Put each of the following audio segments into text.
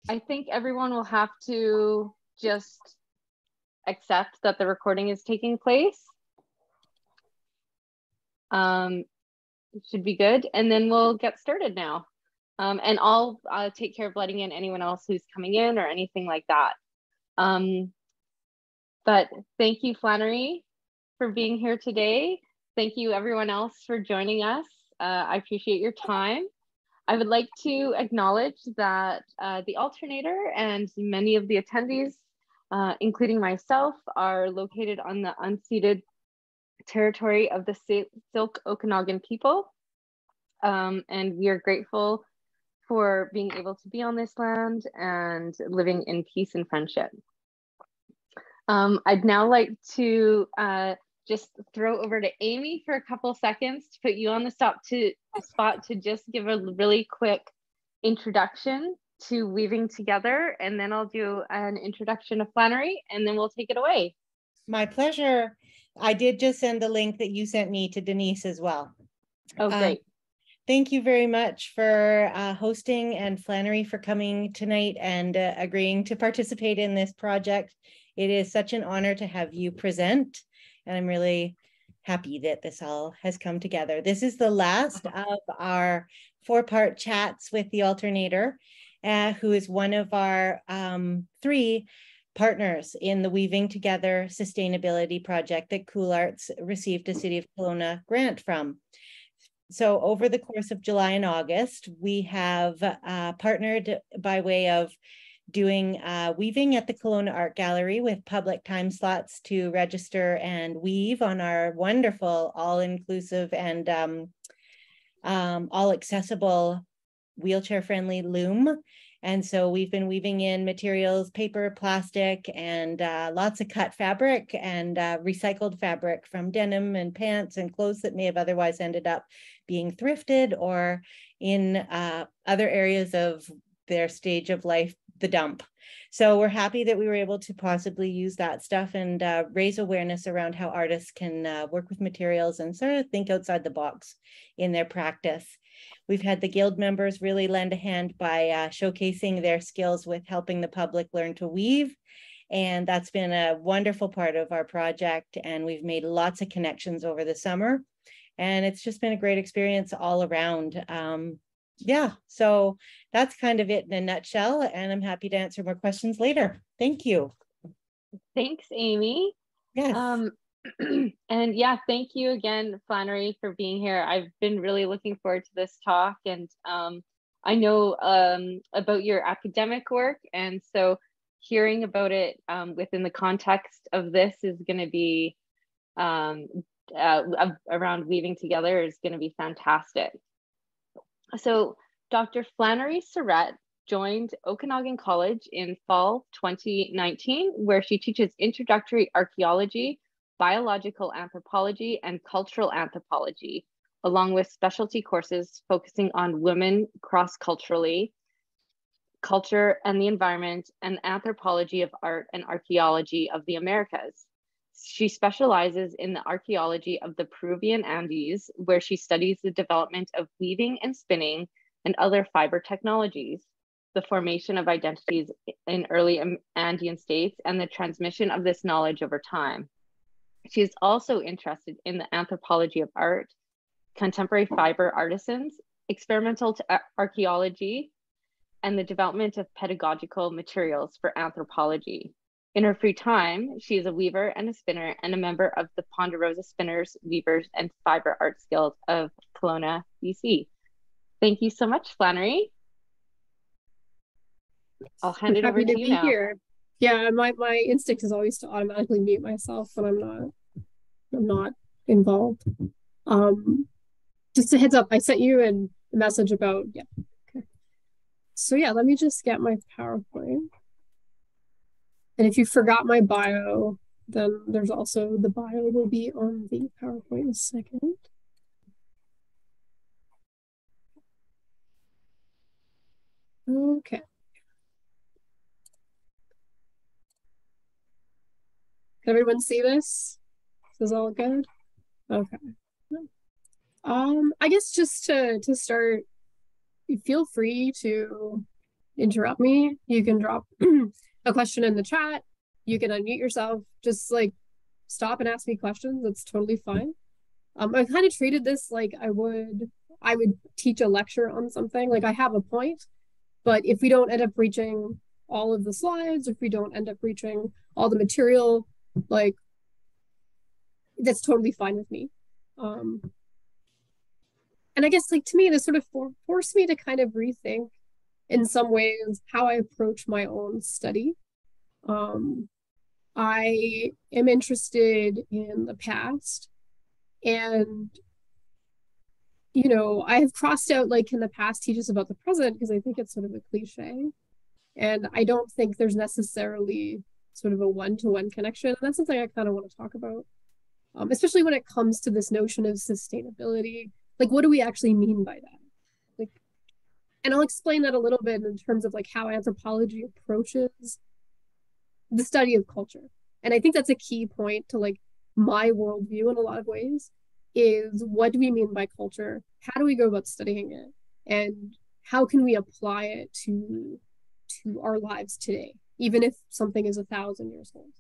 I think everyone will have to just accept that the recording is taking place. It should be good. And then we'll get started now. And I'll take care of letting in anyone else who's coming in or anything like that. But thank you, Flannery, for being here today. Thank you, everyone else, for joining us. I appreciate your time. I would like to acknowledge that the Alternator and many of the attendees, including myself, are located on the unceded territory of the Silk Okanagan people. And we are grateful for being able to be on this land and living in peace and friendship. I'd now like to just throw over to Amy for a couple seconds to put you on the spot to just give a really quick introduction to Weaving Together, and then I'll do an introduction of Flannery, and then we'll take it away. My pleasure. I did just send the link that you sent me to Denise as well. Oh, great. Thank you very much for hosting, and Flannery for coming tonight and agreeing to participate in this project. It is such an honor to have you present, and I'm really happy that this all has come together. This is the last of our 4-part chats with the Alternator, who is one of our 3 partners in the Weaving Together sustainability project that Cool Arts received a City of Kelowna grant from. So over the course of July and August, we have partnered by way of doing weaving at the Kelowna Art Gallery with public time slots to register and weave on our wonderful, all-inclusive and all-accessible wheelchair-friendly loom. And so we've been weaving in materials, paper, plastic, and lots of cut fabric and recycled fabric from denim and pants and clothes that may have otherwise ended up being thrifted or in other areas of their stage of life, the dump. So we're happy that we were able to possibly use that stuff and raise awareness around how artists can work with materials and sort of think outside the box in their practice. We've had the guild members really lend a hand by showcasing their skills with helping the public learn to weave. And that's been a wonderful part of our project. And we've made lots of connections over the summer. And it's just been a great experience all around. Yeah, so that's kind of it in a nutshell. And I'm happy to answer more questions later. Thank you. Thanks, Amy. Yes. And yeah, thank you again, Flannery, for being here. I've been really looking forward to this talk, and I know about your academic work, and so hearing about it within the context of this is going to be around Weaving Together is going to be fantastic. So Dr. Flannery Surette joined Okanagan College in fall 2019, where she teaches introductory archaeology, biological anthropology, and cultural anthropology, along with specialty courses focusing on women cross-culturally, culture and the environment, and anthropology of art and archaeology of the Americas. She specializes in the archaeology of the Peruvian Andes, where she studies the development of weaving and spinning and other fiber technologies, the formation of identities in early Andean states, and the transmission of this knowledge over time. She is also interested in the anthropology of art, contemporary fiber artisans, experimental archaeology, and the development of pedagogical materials for anthropology. In her free time, she is a weaver and a spinner and a member of the Ponderosa Spinners, Weavers, and Fiber Arts Guild of Kelowna, BC. Thank you so much, Flannery. I'll hand it over to you now. Here. Yeah, my instinct is always to automatically mute myself when I'm not involved. Just a heads up, I sent you a message about, yeah. Okay. So yeah, let me just get my PowerPoint. And if you forgot my bio, then there's also the bio will be on the PowerPoint in a second. Okay. Can everyone see this? Is this all good? Okay. I guess just to start, feel free to interrupt me. You can drop a question in the chat. You can unmute yourself. Just like stop and ask me questions. That's totally fine. I kind of treated this like I would teach a lecture on something. Like I have a point, but if we don't end up reaching all of the slides, if we don't end up reaching all the material, like that's totally fine with me. And I guess like to me, this sort of forced me to kind of rethink in some ways how I approach my own study. I am interested in the past, and you know, I have crossed out like in the past teaches about the present because I think it's sort of a cliche. And I don't think there's necessarily sort of a one-to-one connection. And that's something I kind of want to talk about, especially when it comes to this notion of sustainability. Like, what do we actually mean by that? Like, and I'll explain that a little bit in terms of like how anthropology approaches the study of culture. And I think that's a key point to like my worldview in a lot of ways is what do we mean by culture? How do we go about studying it? And how can we apply it to our lives today, even if something is 1,000 years old?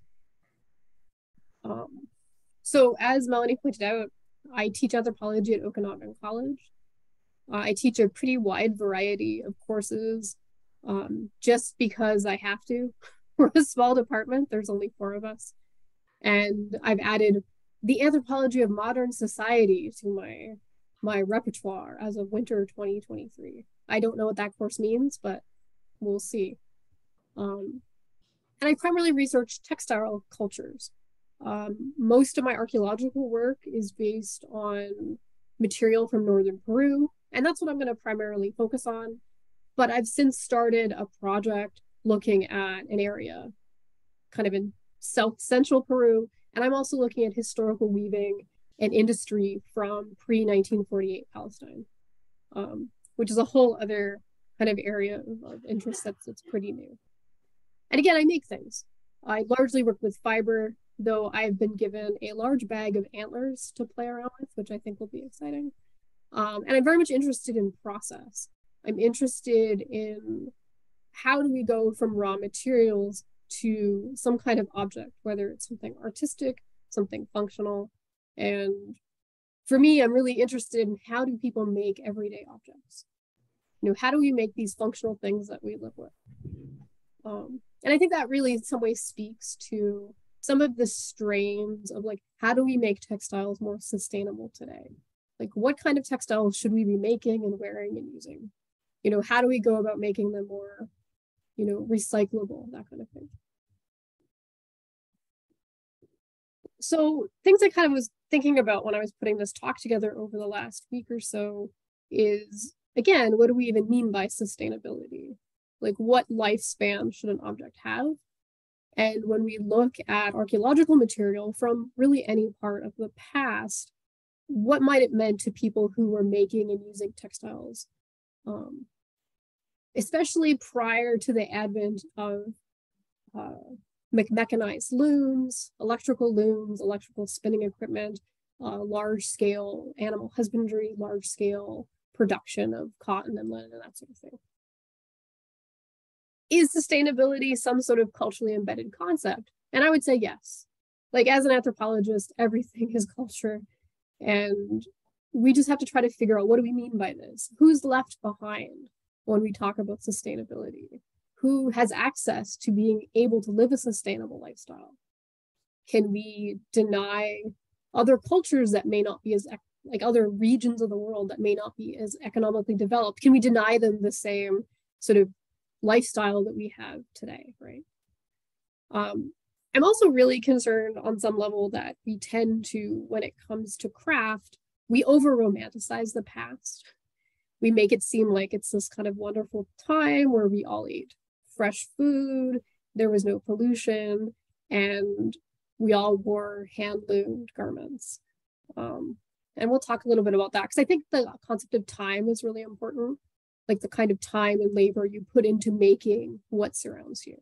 So as Melanie pointed out, I teach anthropology at Okanagan College. I teach a pretty wide variety of courses just because I have to. We're a small department, there's only 4 of us. And I've added the anthropology of modern society to my repertoire as of winter 2023. I don't know what that course means, but we'll see. And I primarily research textile cultures. Most of my archaeological work is based on material from northern Peru, and that's what I'm going to primarily focus on. But I've since started a project looking at an area kind of in south central Peru, and I'm also looking at historical weaving and industry from pre-1948 Palestine, which is a whole other kind of area of interest that's pretty new. And again, I make things. I largely work with fiber, though I've been given a large bag of antlers to play around with, which I think will be exciting. And I'm very much interested in process. I'm interested in how do we go from raw materials to some kind of object, whether it's something artistic, something functional. And for me, I'm really interested in how do people make everyday objects? You know, how do we make these functional things that we live with? And I think that really in some ways speaks to some of the strains of like, how do we make textiles more sustainable today? Like what kind of textiles should we be making and wearing and using? You know, how do we go about making them more, you know, recyclable, that kind of thing. So things I kind of was thinking about when I was putting this talk together over the last week or so is, again, what do we even mean by sustainability? Like what lifespan should an object have? And when we look at archaeological material from really any part of the past, what might it mean to people who were making and using textiles? Especially prior to the advent of mechanized looms, electrical spinning equipment, large-scale animal husbandry, large-scale production of cotton and linen and that sort of thing. Is sustainability some sort of culturally embedded concept? And I would say yes. Like as an anthropologist, everything is culture. And we just have to try to figure out what do we mean by this? Who's left behind when we talk about sustainability? Who has access to being able to live a sustainable lifestyle? Can we deny other cultures that may not be as, like other regions of the world that may not be as economically developed? Can we deny them the same sort of lifestyle that we have today, right? I'm also really concerned on some level that we tend to, when it comes to craft, we over-romanticize the past. We make it seem like it's this kind of wonderful time where we all ate fresh food, there was no pollution, and we all wore hand-loomed garments. And we'll talk a little bit about that because I think the concept of time is really important, like the kind of time and labor you put into making what surrounds you.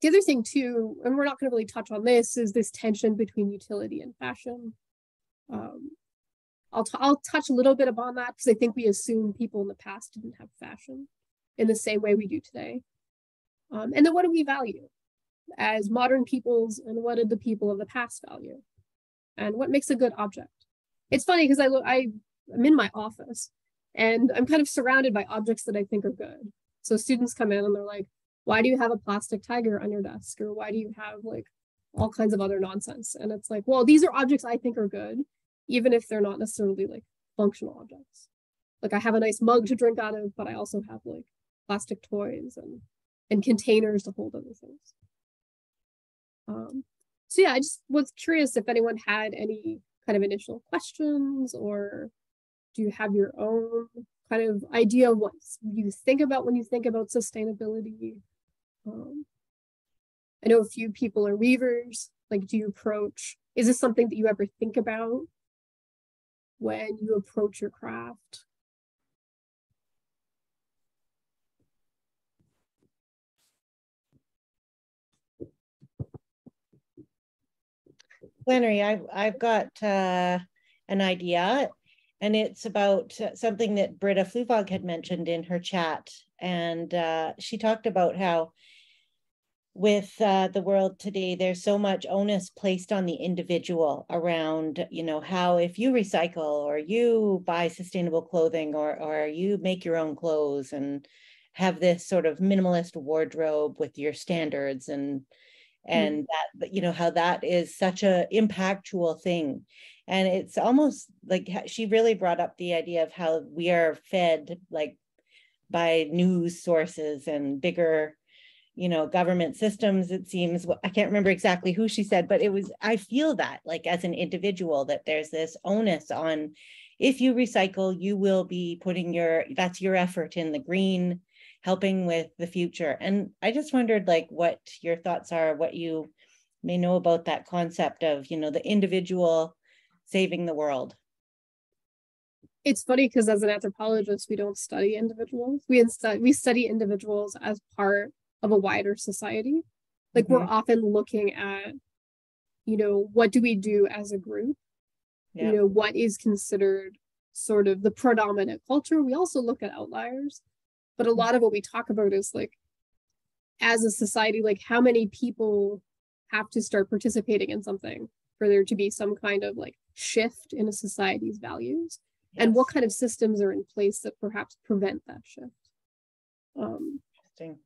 The other thing too, and we're not going to really touch on this, is this tension between utility and fashion. I'll touch a little bit upon that because I think we assume people in the past didn't have fashion in the same way we do today. And then what do we value as modern peoples, and what did the people of the past value? And what makes a good object? It's funny because I'm in my office and I'm kind of surrounded by objects that I think are good. So students come in and they're like, why do you have a plastic tiger on your desk? Or why do you have like all kinds of other nonsense? And it's like, well, these are objects I think are good, even if they're not necessarily like functional objects. Like I have a nice mug to drink out of, but I also have like plastic toys and containers to hold other things. So yeah, I just was curious if anyone had any kind of initial questions, or do you have your own kind of idea of what you think about when you think about sustainability? I know a few people are weavers. Like, is this something that you ever think about when you approach your craft? Flannery, I've got an idea, and it's about something that Britta Fluvog had mentioned in her chat. And she talked about how with the world today, there's so much onus placed on the individual around, how if you recycle or you buy sustainable clothing or you make your own clothes and have this sort of minimalist wardrobe with your standards and that, how that is such a impactful thing. And it's almost like she really brought up the idea of how we are fed like by news sources and bigger, government systems, it seems. I can't remember exactly who she said, but I feel that like as an individual that there's this onus on, if you recycle, you will be putting that's your effort in the green, helping with the future. And I just wondered like what your thoughts are, what you may know about that concept of, the individual saving the world. It's funny because as an anthropologist, we don't study individuals. We study individuals as part of a wider society. Like we're often looking at, what do we do as a group? Yeah. What is considered sort of the predominant culture. We also look at outliers. But a lot of what we talk about is like, as a society, like how many people have to start participating in something for there to be some kind of like shift in a society's values, and what kind of systems are in place that perhaps prevent that shift. Interesting.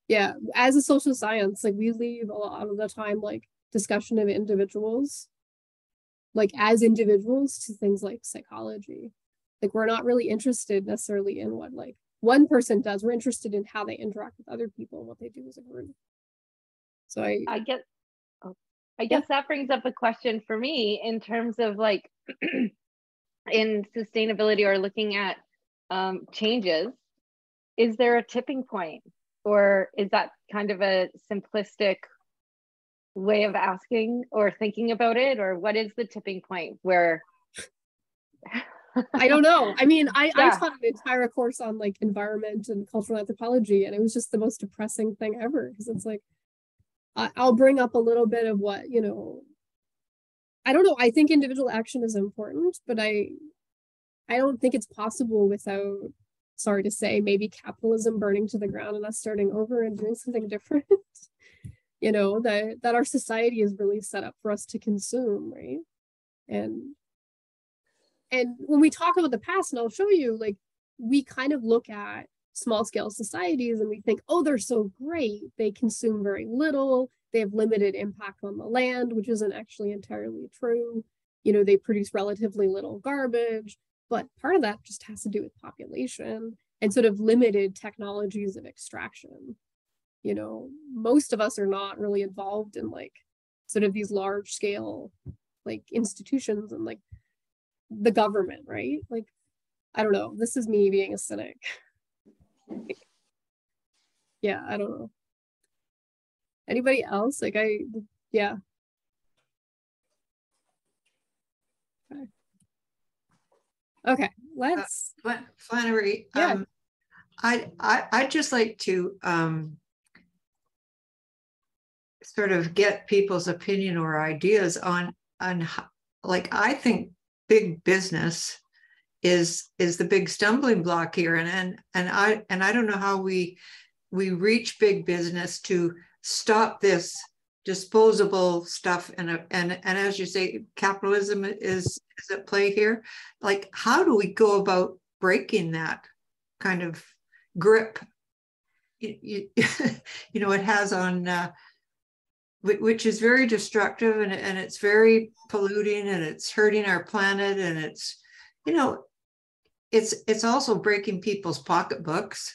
Yeah, as a social science, like we leave a lot of the time like discussion of individuals, like as individuals, to things like psychology. Like we're not really interested necessarily in what like one person does. We're interested in how they interact with other people and what they do as a group. So I guess that brings up a question for me in terms of like in sustainability or looking at changes. Is there a tipping point, or is that kind of a simplistic way of asking or thinking about it, or what is the tipping point where I don't know. I mean, I taught an entire course on like environment and cultural anthropology, and it was just the most depressing thing ever, because it's like, I'll bring up a little bit of what, I don't know. I think individual action is important, but I don't think it's possible without, sorry to say, maybe capitalism burning to the ground and us starting over and doing something different. That our society is really set up for us to consume, right? And when we talk about the past, and I'll show you, like, we kind of look at small scale societies and we think, oh, they're so great. They consume very little. They have limited impact on the land, which isn't actually entirely true. They produce relatively little garbage, but part of that just has to do with population and sort of limited technologies of extraction. Most of us are not really involved in like sort of these large scale like institutions and like the government, right? Like, I don't know. This is me being a cynic. Yeah, I don't know. Anybody else? Like yeah. Okay, let's. Flannery, yeah. I'd just like to sort of get people's opinion or ideas on how, like, I think big business is the big stumbling block here. And I don't know how we reach big business to stop this disposable stuff. And as you say, capitalism is at play here. Like, how do we go about breaking that kind of grip it has on which is very destructive, and it's very polluting, and it's hurting our planet, and it's also breaking people's pocketbooks.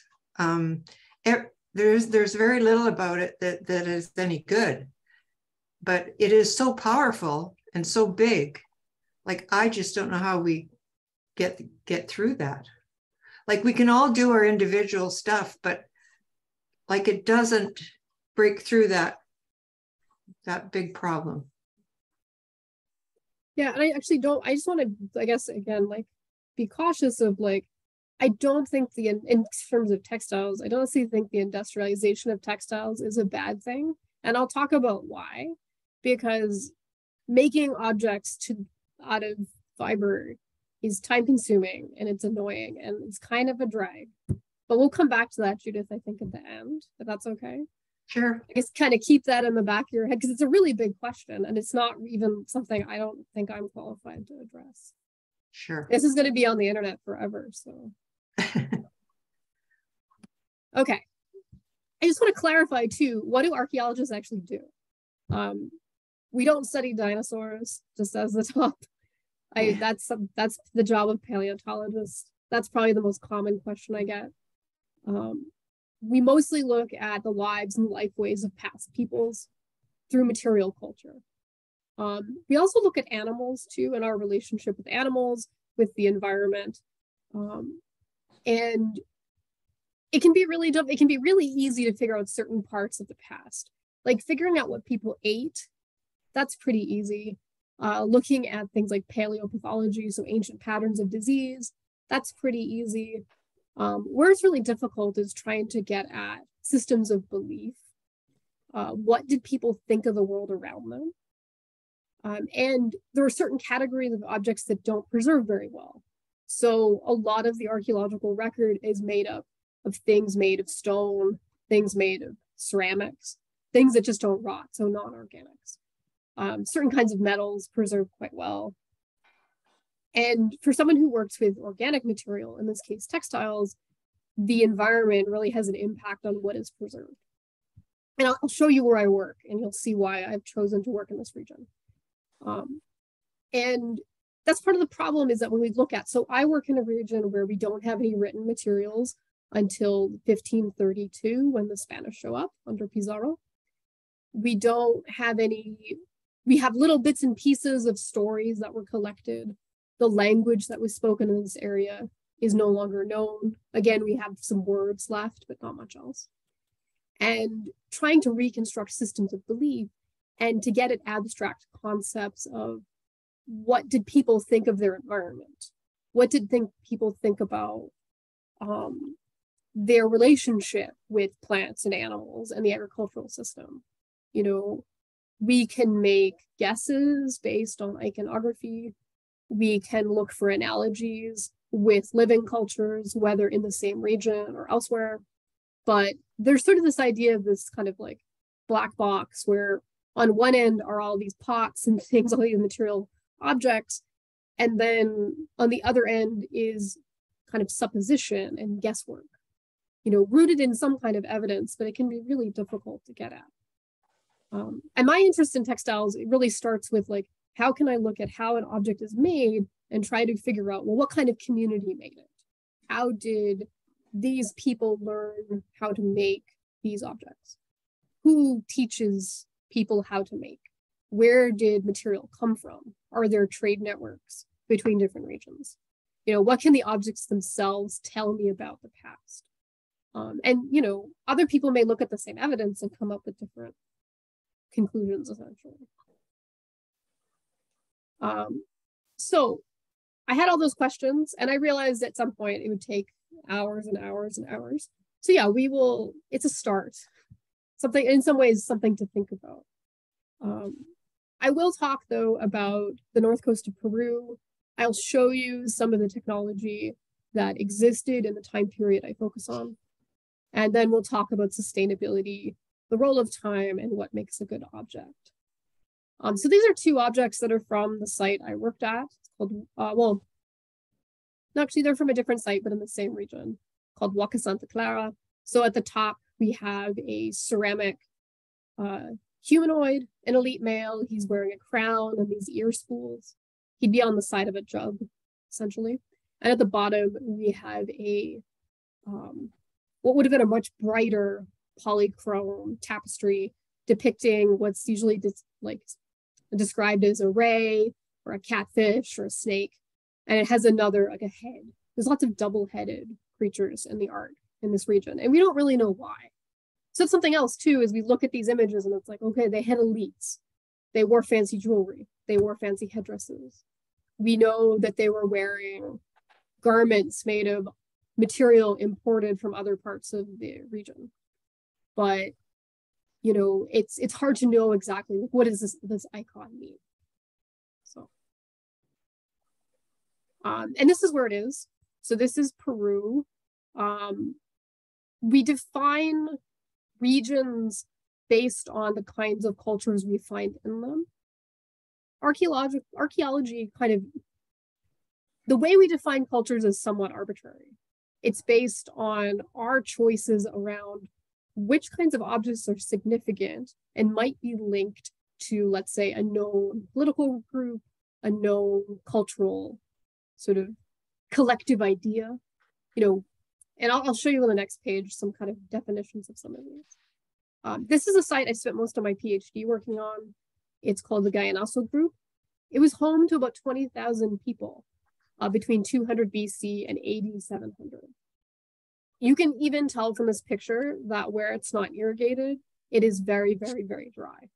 There's very little about it that is any good, but it is so powerful and so big. Like, I just don't know how we get through that. Like, we can all do our individual stuff, but like, it doesn't break through that big problem. Yeah, and I actually don't, I just want to, I guess, again, like, be cautious of, like, I don't think in terms of textiles, I don't necessarily think the industrialization of textiles is a bad thing. And I'll talk about why. Because making objects out of fiber is time consuming, and it's annoying, and it's kind of a drag. But we'll come back to that, Judith, I think, at the end, if that's okay. Sure. I guess kind of keep that in the back of your head, because it's a really big question, and it's not even something I don't think I'm qualified to address. Sure. This is going to be on the internet forever, so. Okay. I just want to clarify too, what do archaeologists actually do? We don't study dinosaurs, just as the top. That's the job of paleontologists. That's probably the most common question I get. We mostly look at the lives and life ways of past peoples through material culture. We also look at animals too, and our relationship with animals, with the environment. And it can be really dumb. It can be really easy to figure out certain parts of the past. Like figuring out what people ate, that's pretty easy. Looking at things like paleopathology, so ancient patterns of disease, that's pretty easy. Where it's really difficult is trying to get at systems of belief. What did people think of the world around them? And there are certain categories of objects that don't preserve very well. So a lot of the archaeological record is made up of things made of stone, things made of ceramics, things that just don't rot, so non-organics. Certain kinds of metals preserve quite well. And for someone who works with organic material, in this case textiles, the environment really has an impact on what is preserved. And I'll show you where I work, and you'll see why I've chosen to work in this region. And that's part of the problem, is that when we look at, so I work in a region where we don't have any written materials until 1532, when the Spanish show up under Pizarro. We don't have any, we have little bits and pieces of stories that were collected. The language that was spoken in this area is no longer known. Again, we have some words left, but not much else. And trying to reconstruct systems of belief and to get at abstract concepts of what did people think of their environment? What did people think about their relationship with plants and animals and the agricultural system? You know, we can make guesses based on iconography. We can look for analogies with living cultures, whether in the same region or elsewhere. But there's sort of this idea of this kind of like black box where on one end are all these pots and things, all these material objects. And then on the other end is kind of supposition and guesswork, you know, rooted in some kind of evidence, but it can be really difficult to get at. And my interest in textiles, it really starts with like, how can I look at how an object is made and try to figure out, well, what kind of community made it? How did these people learn how to make these objects? Who teaches people how to make? Where did material come from? Are there trade networks between different regions? You know, what can the objects themselves tell me about the past? And, you know, other people may look at the same evidence and come up with different conclusions, essentially. So I had all those questions, and I realized at some point it would take hours and hours and hours. So yeah, it's a start. Something, in some ways, something to think about. I will talk though about the north coast of Peru I'll show you some of the technology that existed in the time period I focus on. And then we'll talk about sustainability, the role of time, and what makes a good object. So these are two objects that are from the site I worked at. It's called, well, actually they're from a different site, but in the same region, called Waka Santa Clara. So at the top, we have a ceramic humanoid, an elite male. He's wearing a crown and these ear spools. He'd be on the side of a jug, essentially. And at the bottom, we have a, what would have been a much brighter polychrome tapestry depicting what's usually described as a ray or a catfish or a snake. And it has another, like a head. There's lots of double-headed creatures in the art in this region, and we don't really know why. So that's something else too, is we look at these images and it's like, okay, they had elites. They wore fancy jewelry. They wore fancy headdresses. We know that they were wearing garments made of material imported from other parts of the region. But, you know, it's hard to know exactly what does this icon mean. So, and this is where it is. So this is Peru. We define regions based on the kinds of cultures we find in them. Archaeology kind of, the way we define cultures is somewhat arbitrary. It's based on our choices around which kinds of objects are significant and might be linked to, let's say, a known political group, a known cultural sort of collective idea, you know, and I'll show you on the next page some kind of definitions of some of these. This is a site I spent most of my PhD working on. It's called the Guyanaso Group. It was home to about 20,000 people between 200 BC and AD 700. You can even tell from this picture that where it's not irrigated, it is very, very, very dry.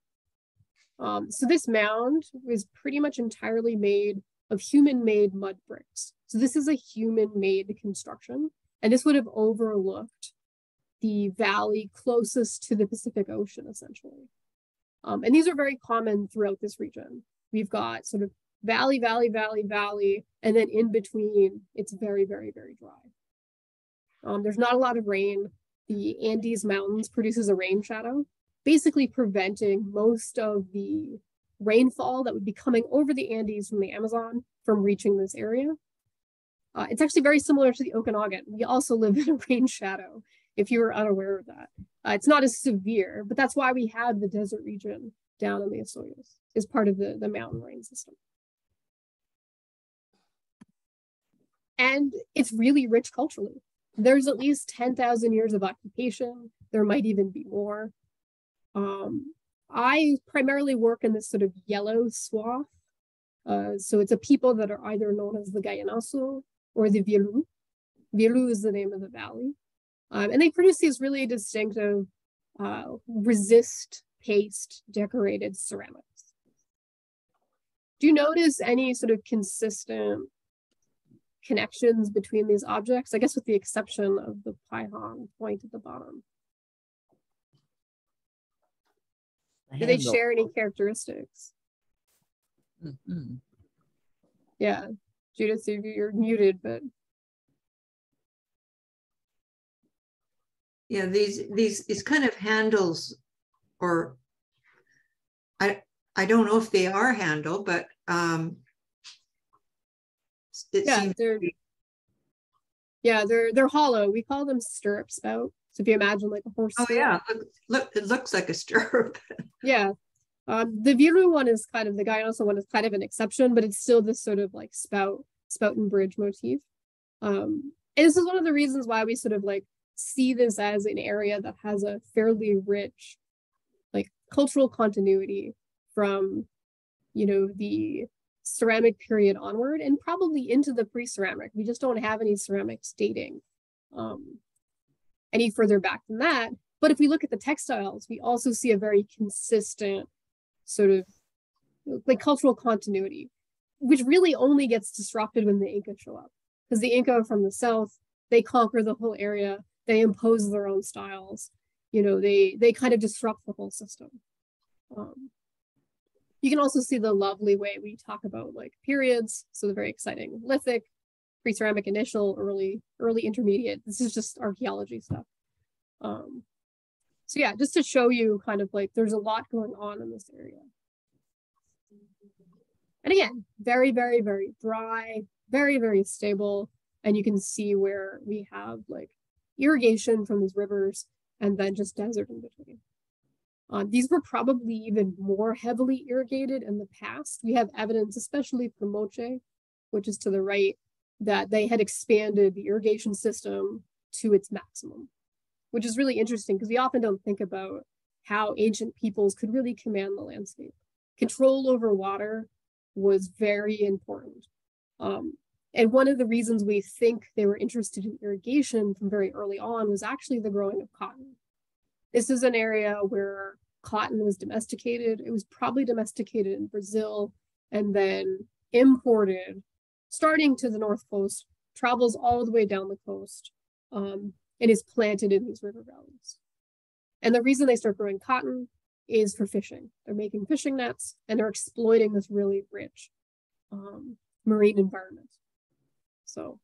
So this mound is pretty much entirely made of human-made mud bricks. So this is a human-made construction, and this would have overlooked the valley closest to the Pacific Ocean, essentially. And these are very common throughout this region. We've got sort of valley, valley, valley, valley, and then in between, it's very, very, very dry. There's not a lot of rain. The Andes Mountains produces a rain shadow, basically preventing most of the rainfall that would be coming over the Andes from the Amazon from reaching this area. It's actually very similar to the Okanagan. We also live in a rain shadow, if you were unaware of that. It's not as severe, but that's why we have the desert region down in the Azores, is part of the mountain rain system. And it's really rich culturally. There's at least 10,000 years of occupation. There might even be more. I primarily work in this sort of yellow swath. So it's a people that are either known as the Guyanaso or the Viru. Viru is the name of the valley. And they produce these really distinctive resist paste decorated ceramics. Do you notice any sort of consistent connections between these objects? I guess with the exception of the Paihon point at the bottom. Do they share any characteristics? Mm-hmm. Yeah, Judith, you're muted, but. Yeah, these kind of handles, or I don't know if they are handle, but they're hollow. We call them stirrup spout. So if you imagine like a horse. Oh stirrup. Yeah, look, it looks like a stirrup. Yeah. The Viru one is kind of, the Guyanaso one is kind of an exception, but it's still this sort of like spout and bridge motif. And this is one of the reasons why we sort of like see this as an area that has a fairly rich like cultural continuity from, you know, the ceramic period onward and probably into the pre-ceramic. We just don't have any ceramics dating any further back than that. But if we look at the textiles, we also see a very consistent sort of like cultural continuity, which really only gets disrupted when the Inca show up. Because the Inca from the south, they conquer the whole area, they impose their own styles, you know, they kind of disrupt the whole system. You can also see the lovely way we talk about like periods. So the very exciting lithic, pre-ceramic, initial, early intermediate. This is just archaeology stuff. So yeah, just to show you kind of like there's a lot going on in this area. And again, very, very, very dry, very, very stable. And you can see where we have like irrigation from these rivers and then just desert in between. These were probably even more heavily irrigated in the past. We have evidence, especially for Moche, which is to the right, that they had expanded the irrigation system to its maximum, which is really interesting because we often don't think about how ancient peoples could really command the landscape. Control over water was very important. And one of the reasons we think they were interested in irrigation from very early on was actually the growing of cotton. This is an area where cotton was domesticated. It was probably domesticated in Brazil and then imported, starting to the north coast, travels all the way down the coast, and is planted in these river valleys. And the reason they start growing cotton is for fishing. They're making fishing nets and they're exploiting this really rich marine environment. So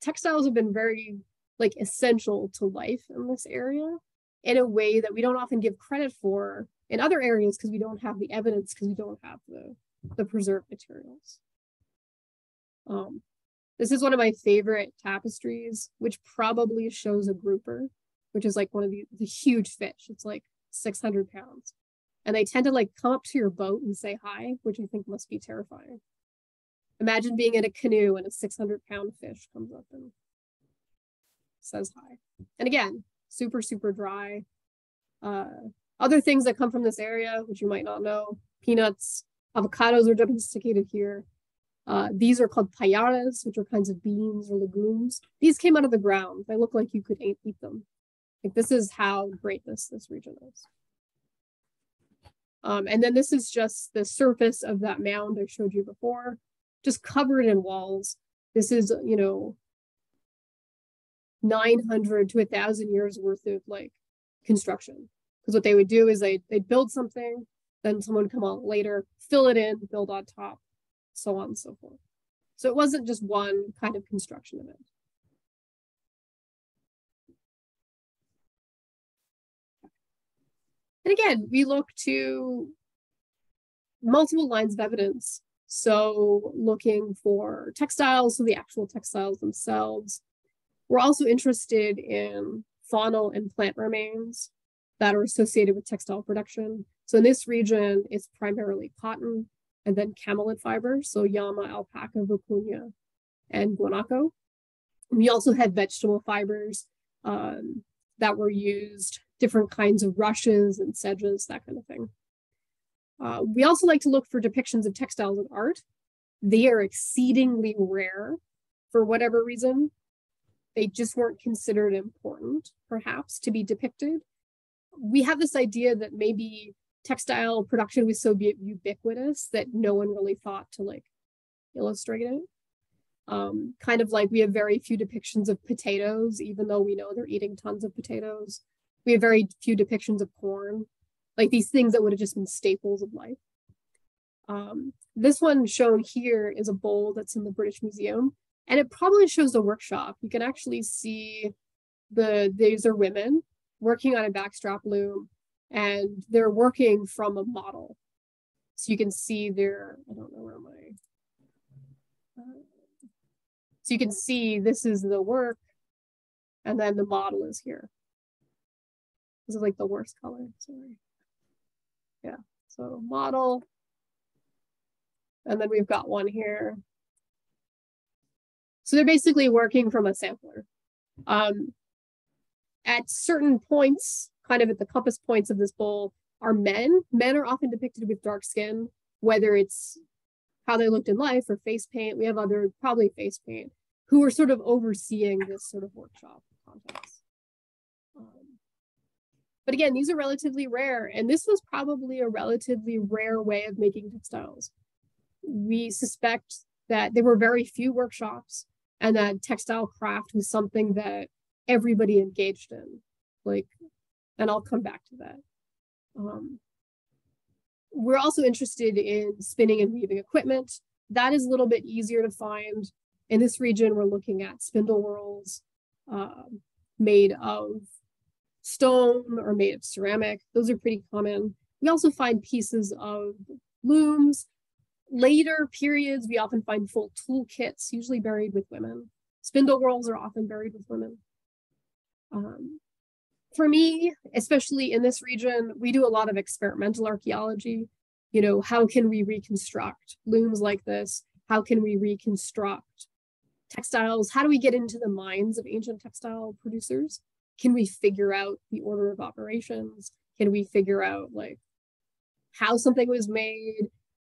textiles have been very like essential to life in this area in a way that we don't often give credit for in other areas because we don't have the evidence, because we don't have the preserved materials. This is one of my favorite tapestries, which probably shows a grouper, which is like one of the huge fish. It's like 600 pounds. And they tend to like come up to your boat and say hi, which I think must be terrifying. Imagine being in a canoe and a 600-pound fish comes up and says hi. And again, super, super dry. Other things that come from this area, which you might not know, peanuts, avocados are domesticated here. These are called payares, which are kinds of beans or legumes. These came out of the ground. They look like you could eat them. Like this is how great this region is. And then this is just the surface of that mound I showed you before, just covered in walls. This is, 900 to 1,000 years worth of like construction. Because what they would do is they'd build something, then someone would come on later, fill it in, build on top, so on and so forth. So it wasn't just one kind of construction event. And again, we look to multiple lines of evidence. So looking for textiles, so the actual textiles themselves. We're also interested in faunal and plant remains that are associated with textile production. So in this region, it's primarily cotton and then camelid fiber, so llama, alpaca, vicuña, and guanaco. We also had vegetable fibers that were used, different kinds of rushes and sedges, that kind of thing. We also like to look for depictions of textiles in art. They are exceedingly rare for whatever reason. They just weren't considered important, perhaps, to be depicted. We have this idea that maybe textile production was so ubiquitous that no one really thought to like illustrate it. Kind of like we have very few depictions of potatoes, even though we know they're eating tons of potatoes. We have very few depictions of corn, like these things that would have just been staples of life. This one shown here is a bowl that's in the British Museum, and it probably shows a workshop. You can actually see these are women working on a backstrap loom, and they're working from a model. So you can see their, I don't know where my, so you can see this is the work, and then the model is here. This is like the worst color, sorry. Yeah, so model, and then we've got one here. So they're basically working from a sampler. At certain points, kind of at the compass points of this bowl, are men. Men are often depicted with dark skin, whether it's how they looked in life or face paint. We have other, probably face paint, who are sort of overseeing this sort of workshop context. But again, these are relatively rare, and this was probably a relatively rare way of making textiles. We suspect that there were very few workshops and that textile craft was something that everybody engaged in. Like, and I'll come back to that. We're also interested in spinning and weaving equipment. That is a little bit easier to find. In this region, we're looking at spindle whorls made of stone or made of ceramic. Those are pretty common. We also find pieces of looms. Later periods, we often find full toolkits, usually buried with women. Spindle whorls are often buried with women. For me, especially in this region, we do a lot of experimental archaeology. You know, how can we reconstruct looms like this? How can we reconstruct textiles? How do we get into the minds of ancient textile producers? Can we figure out the order of operations? Can we figure out like how something was made?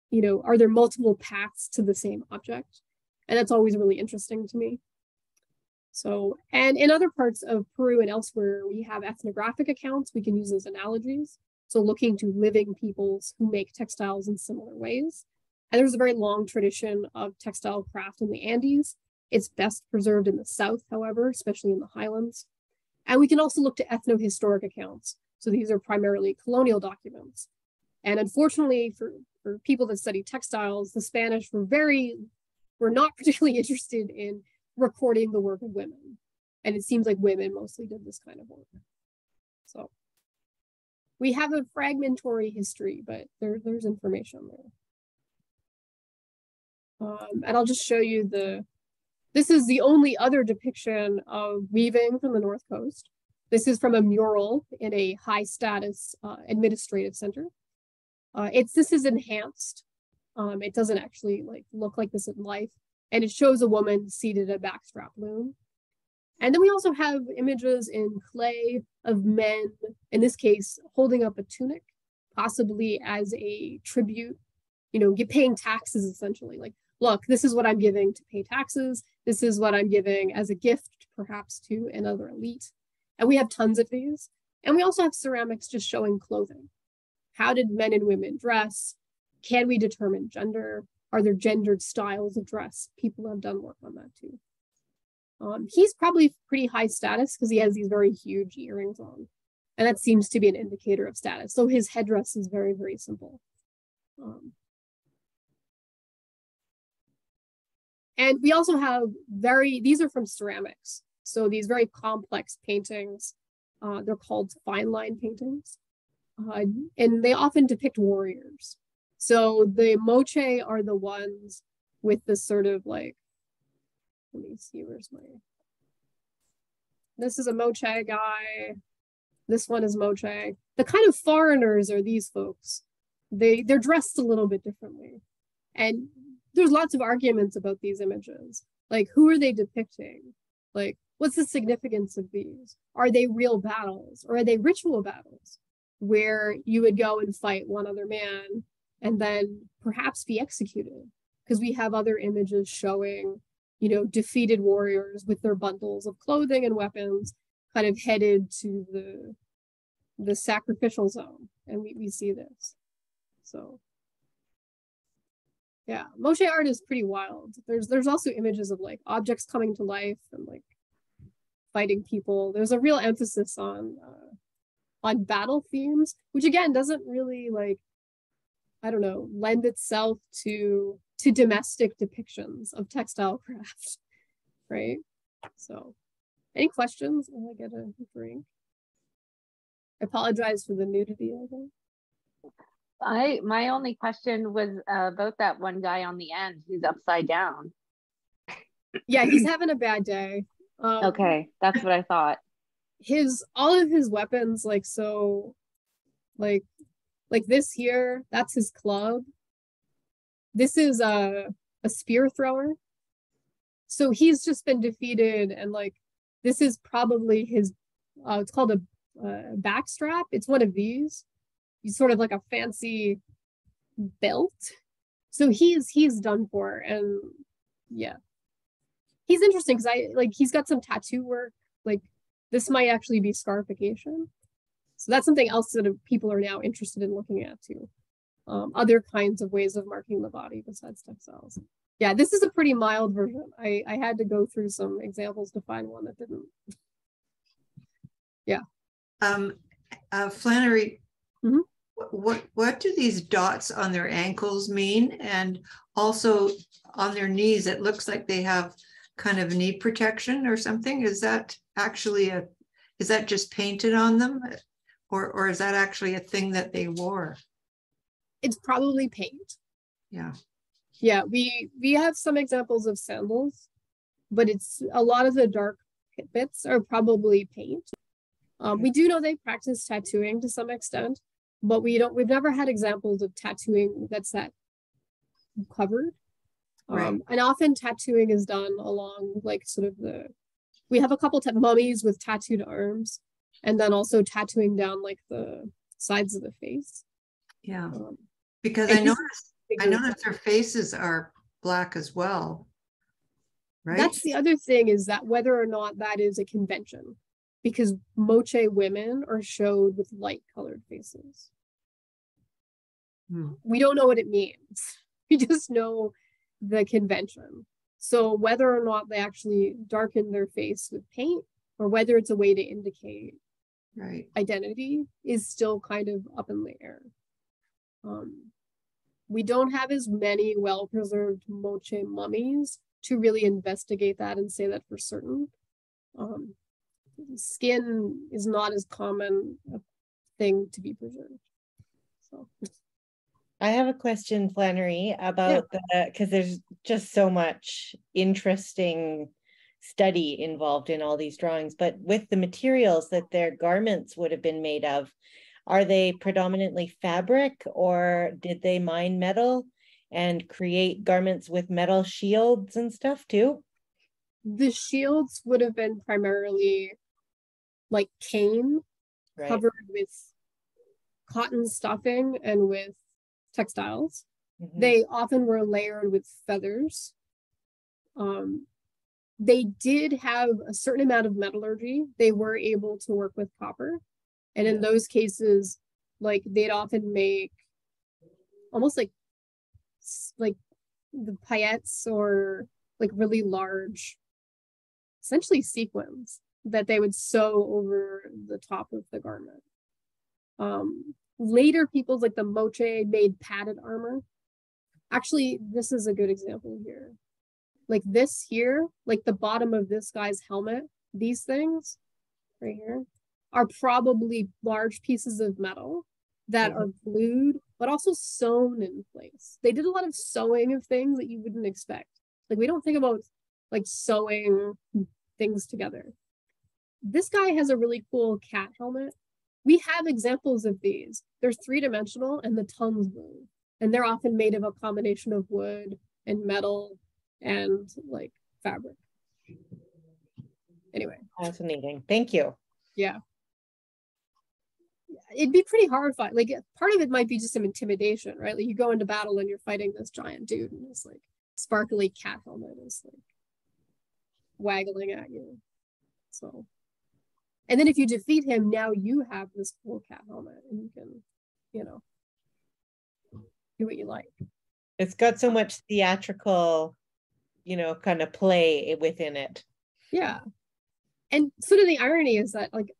You know, are there multiple paths to the same object? And that's always really interesting to me. So, and in other parts of Peru and elsewhere, we have ethnographic accounts. We can use as analogies. So looking to living peoples who make textiles in similar ways. And there's a very long tradition of textile craft in the Andes. It's best preserved in the south, however, especially in the highlands. And we can also look to ethnohistoric accounts. So these are primarily colonial documents. And unfortunately for people that study textiles, the Spanish were not particularly interested in recording the work of women. And it seems like women mostly did this kind of work. So we have a fragmentary history, but there's information there. And I'll just show you this is the only other depiction of weaving from the North Coast. This is from a mural in a high status administrative center. This is enhanced. It doesn't actually look like this in life. And it shows a woman seated at a backstrap loom. And then we also have images in clay of men, in this case, holding up a tunic, possibly as a tribute, you know, paying taxes essentially. Like, look, this is what I'm giving to pay taxes. This is what I'm giving as a gift, perhaps to another elite. And we have tons of these. And we also have ceramics just showing clothing. How did men and women dress? Can we determine gender? Are there gendered styles of dress? People have done work on that too. He's probably pretty high status because he has these very huge earrings on. And that seems to be an indicator of status. So his headdress is very, very simple. And we also have these are from ceramics. So these very complex paintings, they're called fine line paintings. And they often depict warriors. So the moche are the ones with this sort of like, let me see, this is a moche guy. This one is moche. The kind of foreigners are these folks. They're dressed a little bit differently. And there's lots of arguments about these images. Like, who are they depicting? Like, what's the significance of these? Are they real battles or are they ritual battles where you would go and fight one other man and then perhaps be executed? Because we have other images showing, you know, defeated warriors with their bundles of clothing and weapons kind of headed to the sacrificial zone. And we see this. So yeah, moche art is pretty wild. There's also images of like objects coming to life and like fighting people. There's a real emphasis on battle themes, which again doesn't really like, I don't know, lend itself to domestic depictions of textile craft, right? So, any questions while I get a drink? I apologize for the nudity of it. My only question was about that one guy on the end who's upside down. Yeah, he's having a bad day. Okay, that's what I thought. All of his weapons, like this here, that's his club. This is a spear thrower. So he's just been defeated, and like this is probably his. It's called a backstrap. It's one of these. He's sort of like a fancy belt. So he's done for, and yeah, he's interesting because he's got some tattoo work. Like this might actually be scarification. So that's something else that people are now interested in looking at too. Other kinds of ways of marking the body besides textiles. Yeah, this is a pretty mild version. I had to go through some examples to find one that didn't. Yeah. Flannery, what do these dots on their ankles mean? And also on their knees, it looks like they have kind of knee protection or something. Is that actually is that just painted on them? Or is that actually a thing that they wore? It's probably paint. Yeah. Yeah, we have some examples of sandals, but it's a lot of the dark bits are probably paint. We do know they practice tattooing to some extent, but we've never had examples of tattooing that's that covered. Right. And often tattooing is done along like sort of we have a couple mummies with tattooed arms, and then also tattooing down like the sides of the face. Yeah, because I noticed their faces are black as well. Right. That's the other thing, is that whether or not that is a convention, because Moche women are showed with light colored faces. We don't know what it means. We just know the convention. So whether or not they actually darken their face with paint, or whether it's a way to indicate identity, is still kind of up in the air. We don't have as many well-preserved Moche mummies to really investigate that and say that for certain. Skin is not as common a thing to be preserved. So I have a question, Flannery, about because there's just so much interesting study involved in all these drawings, but with the materials that their garments would have been made of, are they predominantly fabric, or did they mine metal and create garments with metal shields and stuff too? The shields would have been primarily like cane, covered with cotton stuffing and with textiles. They often were layered with feathers. They did have a certain amount of metallurgy. They were able to work with copper. And in those cases, like they'd often make almost like the paillettes, or like really large, essentially sequins that they would sew over the top of the garment. Later peoples like the Moche made padded armor. Actually, this is a good example here. Like this here, like the bottom of this guy's helmet, these things right here are probably large pieces of metal that are glued, but also sewn in place. They did a lot of sewing of things that you wouldn't expect. Like we don't think about like sewing things together. This guy has a really cool cat helmet. We have examples of these. They're 3-dimensional and the tongues move. And they're often made of a combination of wood and metal and like fabric. Anyway. Fascinating. Thank you. Yeah. It'd be pretty horrifying. Like part of it might be just some intimidation, right? Like you go into battle and you're fighting this giant dude and this like sparkly cat helmet is like waggling at you. So, and then if you defeat him, now you have this cool cat helmet and you can, you know, do what you like. It's got so much theatrical, you know, kind of play within it. Yeah. And sort of the irony is that like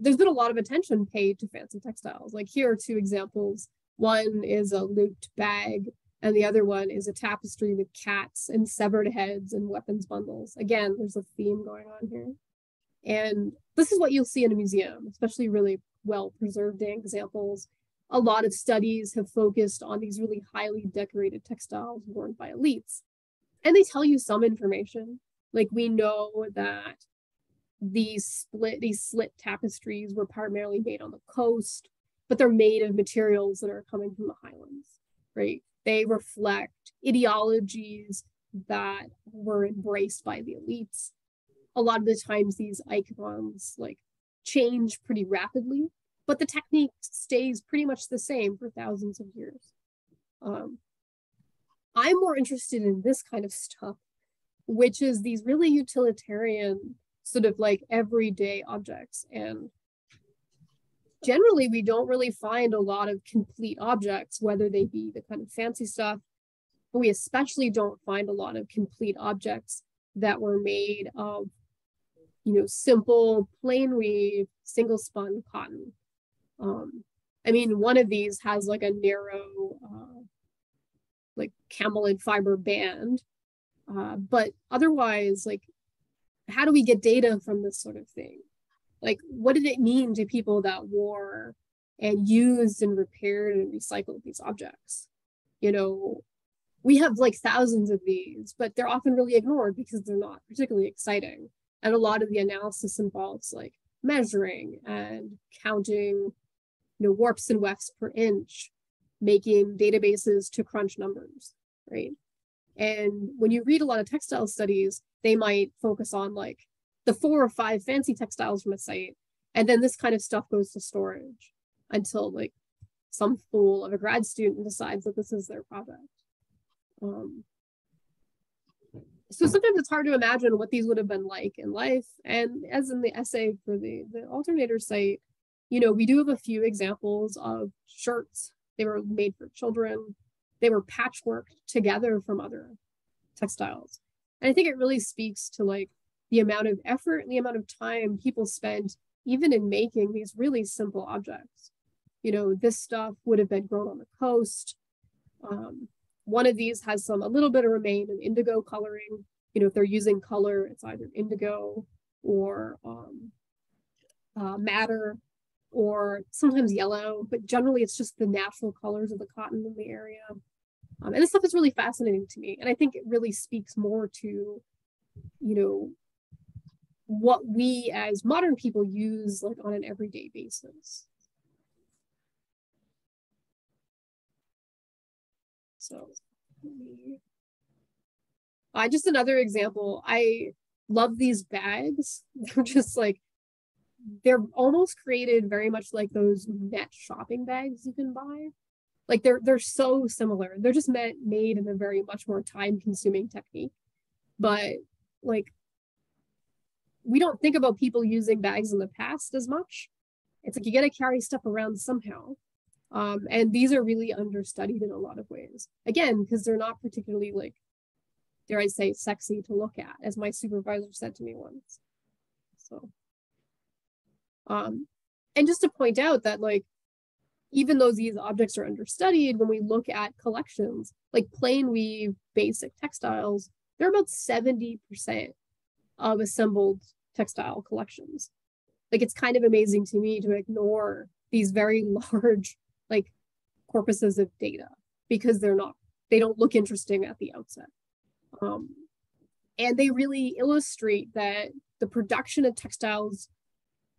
there's been a lot of attention paid to fancy textiles. Like here are 2 examples. One is a looped bag and the other one is a tapestry with cats and severed heads and weapons bundles. Again, there's a theme going on here. And this is what you'll see in a museum, especially really well-preserved examples. A lot of studies have focused on these really highly decorated textiles worn by elites. And they tell you some information. Like we know that these slit tapestries were primarily made on the coast, but they're made of materials that are coming from the highlands, right? They reflect ideologies that were embraced by the elites. A lot of the times these icons like change pretty rapidly, but the technique stays pretty much the same for thousands of years. I'm more interested in this kind of stuff, which is these really utilitarian sort of like everyday objects. And generally we don't really find a lot of complete objects, whether they be the kind of fancy stuff, but we especially don't find a lot of complete objects that were made of, you know, simple plain weave, single spun cotton. I mean, one of these has like a narrow, like camelid fiber band. But otherwise, like, how do we get data from this sort of thing? Like, what did it mean to people that wore and used and repaired and recycled these objects? You know, we have like thousands of these, but they're often really ignored because they're not particularly exciting. And a lot of the analysis involves like measuring and counting, you know, warps and wefts per inch, making databases to crunch numbers, right? And when you read a lot of textile studies, they might focus on like the 4 or 5 fancy textiles from a site. And then this kind of stuff goes to storage until like some fool of a grad student decides that this is their project. So sometimes it's hard to imagine what these would have been like in life. And as in the essay for the Alternator site, you know, we do have a few examples of shirts. They were made for children. They were patchworked together from other textiles. And I think it really speaks to like the amount of effort and the amount of time people spent even in making these really simple objects. You know, this stuff would have been grown on the coast. One of these has a little bit of remain of indigo coloring. You know, if they're using color, it's either indigo or madder, or sometimes yellow, but generally it's just the natural colors of the cotton in the area. And this stuff is really fascinating to me. And I think it really speaks more to, you know, what we as modern people use like on an everyday basis. So just another example, I love these bags. They're just like, they're almost created very much like those net shopping bags you can buy. Like they're so similar. They're just made in a very much more time-consuming technique. But like, we don't think about people using bags in the past as much. It's like you got to carry stuff around somehow. And these are really understudied in a lot of ways. Again, because they're not particularly like, dare I say, sexy to look at, as my supervisor said to me once. So, and just to point out that like, even though these objects are understudied, when we look at collections, like plain weave basic textiles, they're about 70% of assembled textile collections. Like, it's kind of amazing to me to ignore these very large like corpuses of data because they don't look interesting at the outset. And they really illustrate that the production of textiles,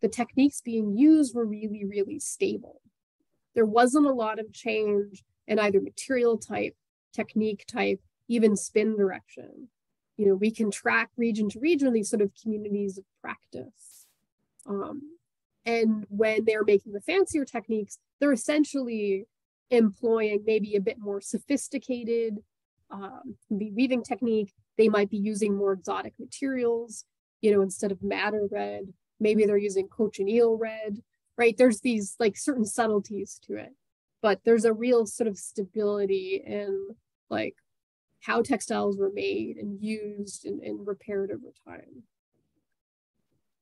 the techniques being used were really, really stable. There wasn't a lot of change in either material type, technique type, even spin direction. You know, we can track region to region these sort of communities of practice. And when they're making the fancier techniques, they're essentially employing maybe a bit more sophisticated weaving technique. They might be using more exotic materials, you know, instead of madder red, maybe they're using cochineal red, right? There's these like certain subtleties to it, but there's a real sort of stability in like how textiles were made and used and repaired over time.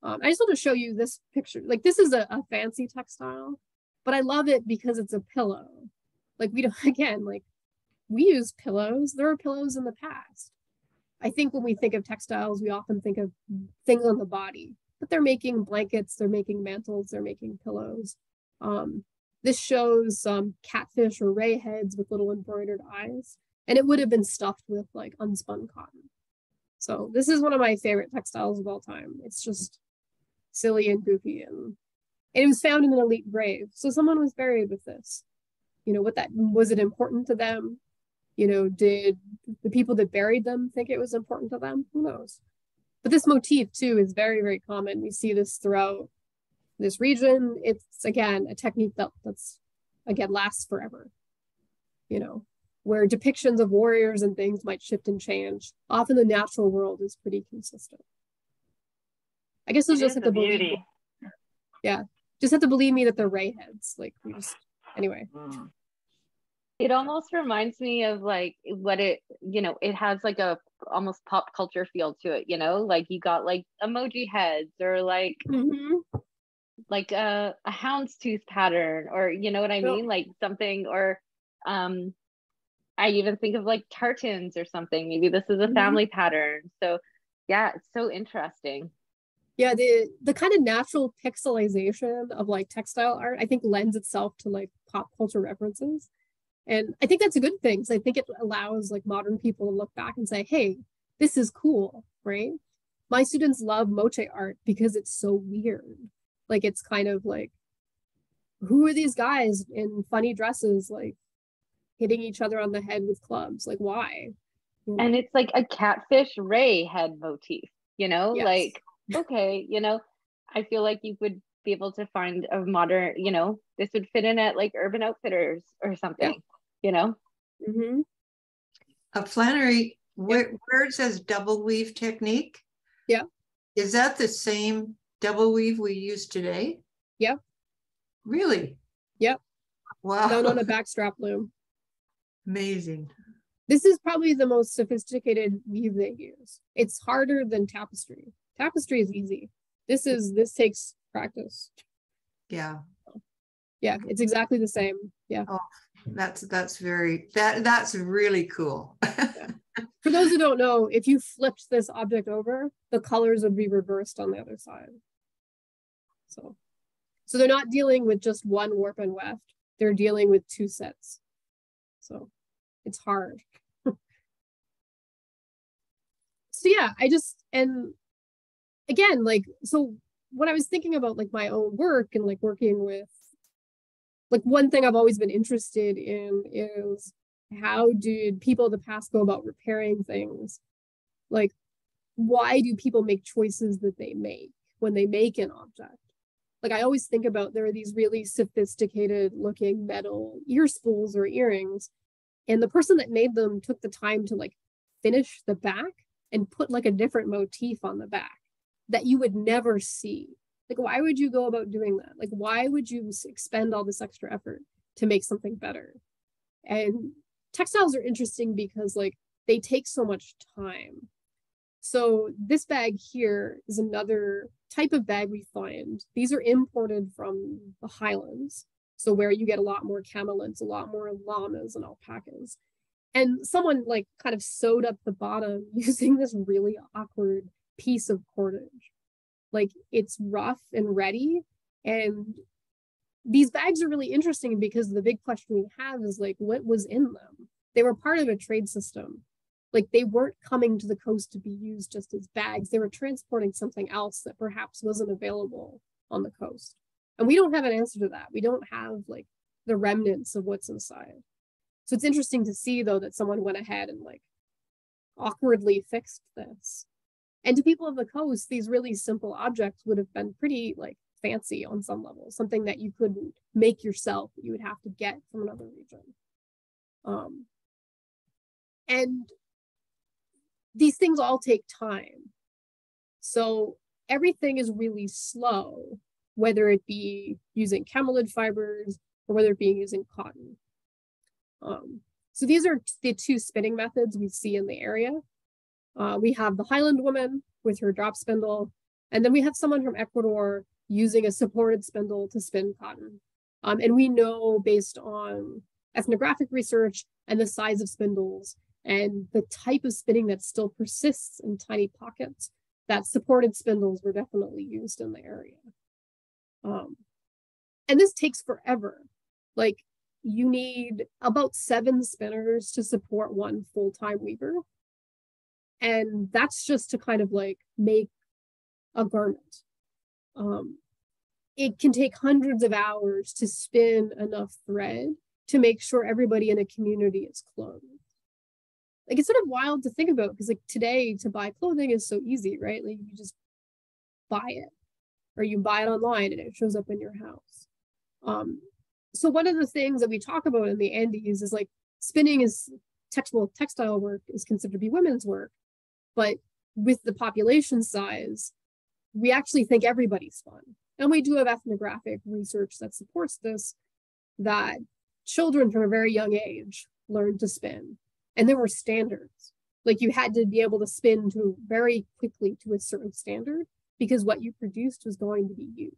I just want to show you this picture. Like, this is a fancy textile, but I love it because it's a pillow. Like, we don't, again, like, we use pillows. There are pillows in the past. I think when we think of textiles, we often think of things on the body, but they're making blankets, they're making mantles, they're making pillows. This shows some catfish or ray heads with little embroidered eyes, and it would have been stuffed with like unspun cotton. So this is one of my favorite textiles of all time. It's just silly and goofy, and it was found in an elite grave. So someone was buried with this. You know, was it important to them? You know, did the people that buried them think it was important to them? Who knows? But this motif too is very, very common. We see this throughout this region. It's again a technique that's again lasts forever. You know, where depictions of warriors and things might shift and change. Often the natural world is pretty consistent. I guess those just have to believe me. Yeah, just have to believe me that they're ray heads. Like, we just, anyway. It almost reminds me of like what it, you know, it has like a almost pop culture feel to it, you know, like you got like emoji heads or like like a houndstooth pattern, or you know what I mean, like something, or I even think of like tartans or something. Maybe this is a family pattern. So yeah, it's so interesting. Yeah, the kind of natural pixelization of like textile art, I think lends itself to like pop culture references. And I think that's a good thing, because I think it allows like modern people to look back and say, hey, this is cool, right? My students love moche art because it's so weird. Like, it's kind of like, who are these guys in funny dresses, like hitting each other on the head with clubs? Like, why? You know? And it's like a catfish ray head motif, you know, Yes. like, okay, you know, I feel like you would be able to find a modern, you know, this would fit in at like Urban Outfitters or something, you know? Flannery, where it says double weave technique, is that the same double weave we use today? Really? Wow. Done on a backstrap loom. Amazing. This is probably the most sophisticated weave they use. It's harder than tapestry. Tapestry is easy. This takes practice. Yeah, it's exactly the same. Oh, that's really cool. For those who don't know, if you flipped this object over, the colors would be reversed on the other side. So they're not dealing with just one warp and weft. They're dealing with two sets. So it's hard. So yeah, and again, like, so when I was thinking about like my own work and like working with, like, one thing I've always been interested in is, how did people of the past go about repairing things? Like, why do people make choices that they make when they make an object? Like, I always think about, there are these really sophisticated looking metal ear spools or earrings, and the person that made them took the time to like finish the back and put like a different motif on the back that you would never see. Like, why would you go about doing that? Like, why would you expend all this extra effort to make something better? And textiles are interesting because like they take so much time. So this bag here is another type of bag we find. These are imported from the highlands, so where you get a lot more camelids, a lot more llamas and alpacas. And someone like kind of sewed up the bottom using this really awkward piece of cordage. Like, it's rough and ready. And these bags are really interesting because the big question we have is like, what was in them? They were part of a trade system. Like, they weren't coming to the coast to be used just as bags. They were transporting something else that perhaps wasn't available on the coast. And we don't have an answer to that. We don't have like the remnants of what's inside. So it's interesting to see, though, that someone went ahead and like awkwardly fixed this. And to people of the coast, these really simple objects would have been pretty like fancy on some level, something that you couldn't make yourself, you would have to get from another region. And these things all take time. So everything is really slow, whether it be using camelid fibers or whether it be using cotton. So these are the two spinning methods we see in the area. We have the Highland woman with her drop spindle, and then we have someone from Ecuador using a supported spindle to spin cotton. And we know, based on ethnographic research and the size of spindles and the type of spinning that still persists in tiny pockets, that supported spindles were definitely used in the area. And this takes forever. Like, you need about 7 spinners to support one full-time weaver. And that's just to kind of like make a garment. It can take hundreds of hours to spin enough thread to make sure everybody in a community is clothed. Like, it's sort of wild to think about, because like today to buy clothing is so easy, right? Like, you just buy it, or you buy it online and it shows up in your house. So one of the things that we talk about in the Andes is like, spinning is textile work is considered to be women's work, but with the population size, we actually think everybody spun. And we do have ethnographic research that supports this, that children from a very young age learned to spin. And there were standards. Like, you had to be able to spin to very quickly to a certain standard, because what you produced was going to be used.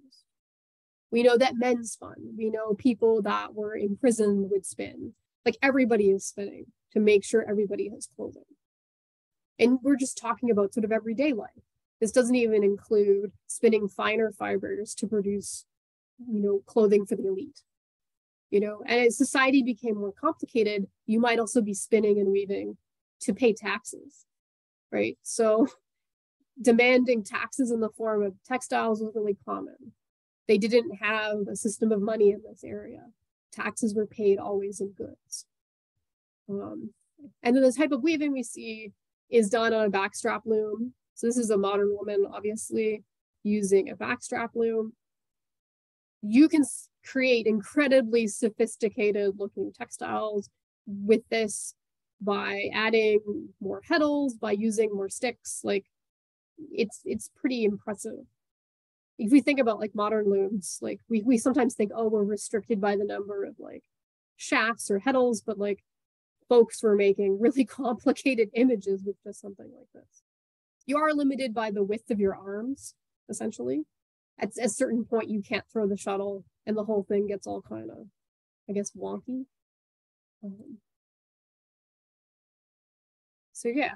We know that men spun. We know people that were in prison would spin. Like everybody is spinning to make sure everybody has clothing. And we're just talking about sort of everyday life. This doesn't even include spinning finer fibers to produce, clothing for the elite. And as society became more complicated, you might also be spinning and weaving to pay taxes, right? So demanding taxes in the form of textiles was really common. They didn't have a system of money in this area. Taxes were paid always in goods. And then the type of weaving we see is done on a backstrap loom. So this is a modern woman, obviously, using a backstrap loom. You can create incredibly sophisticated looking textiles with this by adding more petals, by using more sticks. Like it's pretty impressive. If we think about like modern looms, like we sometimes think, oh, we're restricted by the number of like shafts or heddles, but like folks were making really complicated images with just something like this. You are limited by the width of your arms, essentially. At a certain point, you can't throw the shuttle and the whole thing gets all kind of, I guess, wonky. So yeah.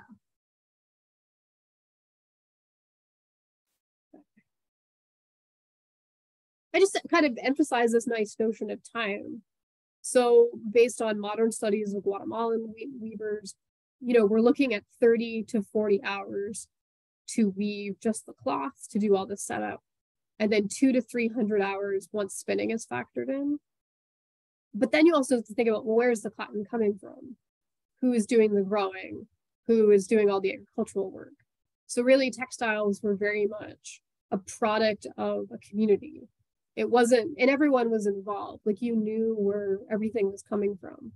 I just kind of emphasize this nice notion of time. So based on modern studies of Guatemalan weavers, we're looking at 30 to 40 hours to weave just the cloth, to do all the setup, and then 200 to 300 hours once spinning is factored in. But then you also have to think about, well, where's the cotton coming from? Who is doing the growing? Who is doing all the agricultural work? So really textiles were very much a product of a community. It wasn't, and everyone was involved. Like you knew where everything was coming from.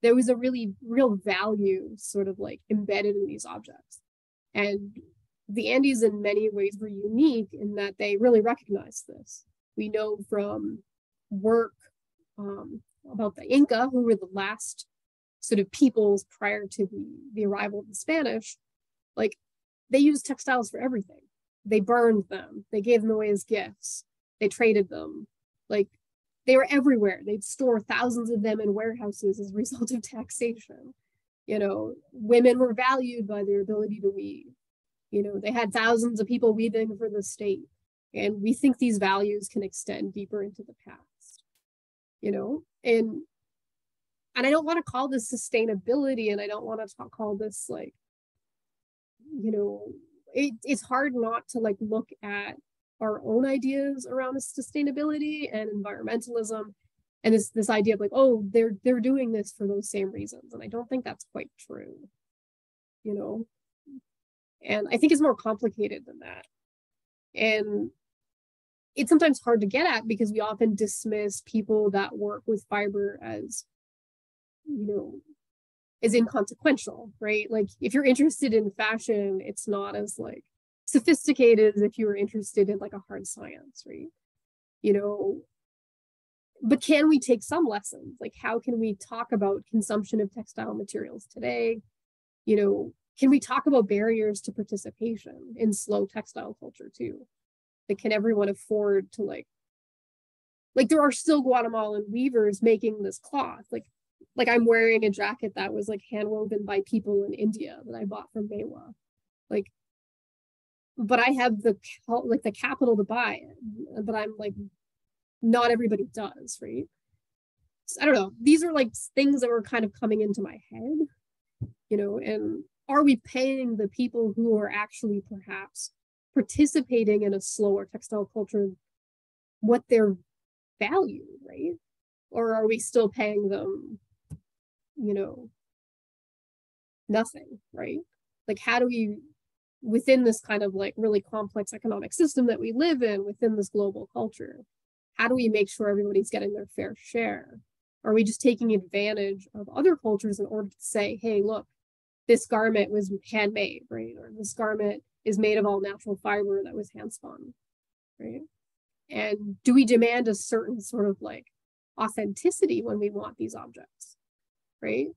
There was a really real value sort of like embedded in these objects. And the Andes in many ways were unique in that they really recognized this. We know from work about the Inca, who were the last sort of peoples prior to the arrival of the Spanish, like they used textiles for everything. They burned them, they gave them away as gifts. They traded them. Like they were everywhere. They'd store thousands of them in warehouses as a result of taxation. Women were valued by their ability to weave. They had thousands of people weaving for the state. And we think these values can extend deeper into the past. And I don't want to call this sustainability, and I don't want to call this like, it's hard not to like look at our own ideas around sustainability and environmentalism, and this idea of like, oh, they're doing this for those same reasons, and I don't think that's quite true, and I think it's more complicated than that, and it's sometimes hard to get at because we often dismiss people that work with fiber as is inconsequential, right? Like if you're interested in fashion, it's not as like sophisticated as if you were interested in like a hard science, right? But can we take some lessons? Like how can we talk about consumption of textile materials today? Can we talk about barriers to participation in slow textile culture too? Like can everyone afford to like there are still Guatemalan weavers making this cloth. Like I'm wearing a jacket that was like hand woven by people in India that I bought from Maywa. Like, but I have the capital to buy it, but I'm like, not everybody does, right? So, I don't know. These are like things that were kind of coming into my head, and are we paying the people who are actually perhaps participating in a slower textile culture what they're valued, right? Or are we still paying them, nothing, right? Like how do we, within this kind of like really complex economic system that we live in within this global culture, how do we make sure everybody's getting their fair share? Are we just taking advantage of other cultures in order to say, hey, look, this garment was handmade, right? Or this garment is made of all natural fiber that was hand spun, right? And do we demand a certain sort of like authenticity when we want these objects, right?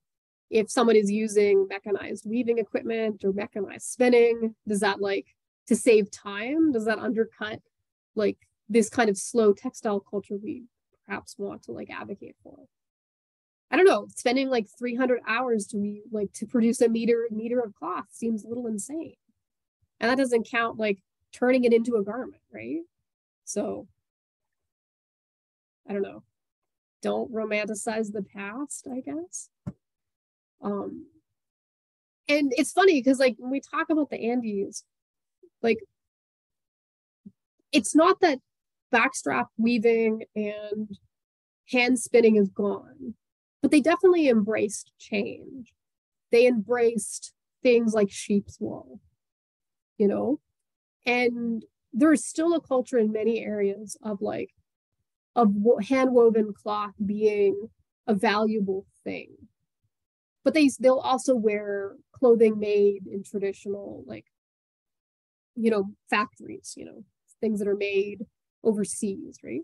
If someone is using mechanized weaving equipment or mechanized spinning, does that like, to save time, does that undercut like this kind of slow textile culture we perhaps want to like advocate for. I don't know, spending like 300 hours to produce a meter of cloth seems a little insane. And that doesn't count like turning it into a garment, right? So I don't know. Don't romanticize the past, I guess. And it's funny because like when we talk about the Andes, like it's not that backstrap weaving and hand spinning is gone, but they definitely embraced change. They embraced things like sheep's wool, you know, and there's still a culture in many areas of hand woven cloth being a valuable thing. But they'll also wear clothing made in traditional, like, you know, factories, you know, things that are made overseas, right?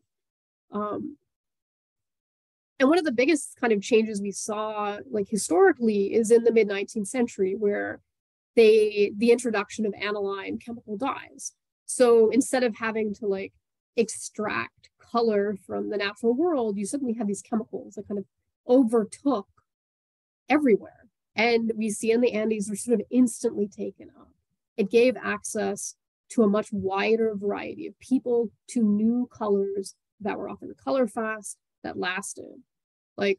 And one of the biggest kind of changes we saw, like historically, is in the mid-19th century, where the introduction of aniline chemical dyes. So instead of having to like extract color from the natural world, you suddenly have these chemicals that kind of overtook everywhere. And we see in the Andes, were sort of instantly taken up. It gave access to a much wider variety of people, to new colors that were often color fast, that lasted. Like,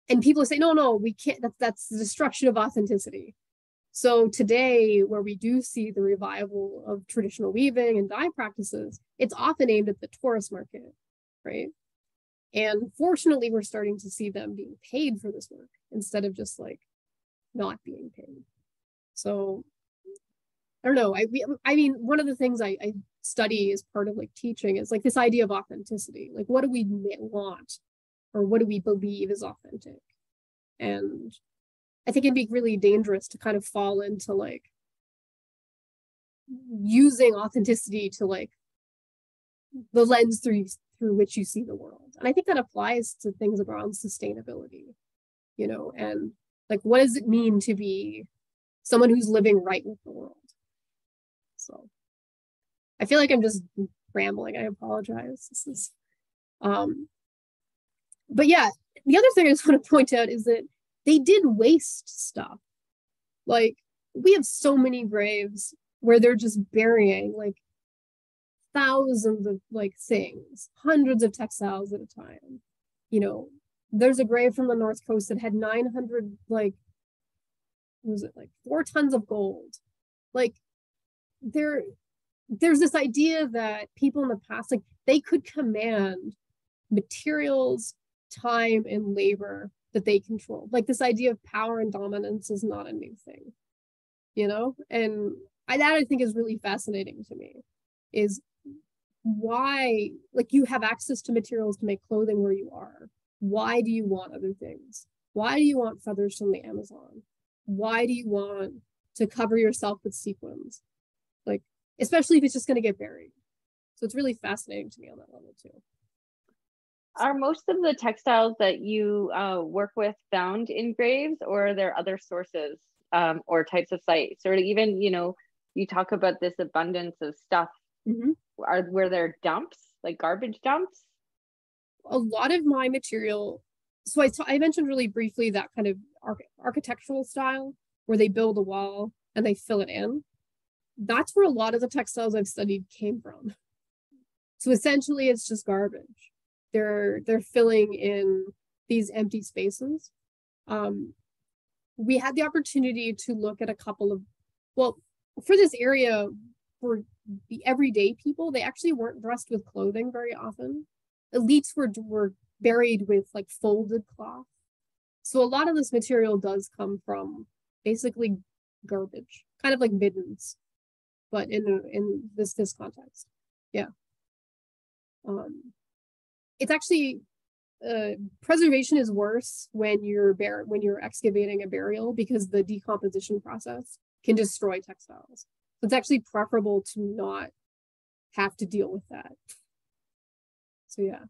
and people say, no, we can't, that's the destruction of authenticity. So today, where we do see the revival of traditional weaving and dye practices, it's often aimed at the tourist market, right? And fortunately, we're starting to see them being paid for this work instead of just like not being paid. So I don't know. I mean, one of the things I study as part of like teaching is like this idea of authenticity. Like, what do we want, or what do we believe is authentic? And I think it'd be really dangerous to kind of fall into like using authenticity to like the lens through which you see the world. And I think that applies to things around sustainability, you know, and like, what does it mean to be someone who's living right with the world? So I feel like I'm just rambling. I apologize. This is, but yeah, the other thing I just want to point out is that they did waste stuff. Like, we have so many graves where they're just burying like thousands of like things, hundreds of textiles at a time. You know, there's a grave from the North Coast that had 900, like, what was it, like 4 tons of gold. Like, there's this idea that people in the past, like, they could command materials, time, and labor that they control. Like, this idea of power and dominance is not a new thing, you know? And that I think is really fascinating to me, is why, like, you have access to materials to make clothing where you are. Why do you want other things? Why do you want feathers from the Amazon? Why do you want to cover yourself with sequins? Like, especially if it's just going to get buried. So it's really fascinating to me on that level too. Are most of the textiles that you work with found in graves, or are there other sources or types of sites? Or even, you know, you talk about this abundance of stuff. Mm-hmm. Were there dumps, like garbage dumps? A lot of my material, so I mentioned really briefly that kind of architectural style where they build a wall and they fill it in. That's where a lot of the textiles I've studied came from. So essentially it's just garbage. They're filling in these empty spaces. We had the opportunity to look at a couple of, well, for this area, for the everyday people, they actually weren't dressed with clothing very often. Elites were buried with like folded cloth. So a lot of this material does come from basically garbage, kind of like middens, but in this context. Yeah. It's actually, preservation is worse when you're excavating a burial, because the decomposition process can destroy textiles. So it's actually preferable to not have to deal with that. So yeah.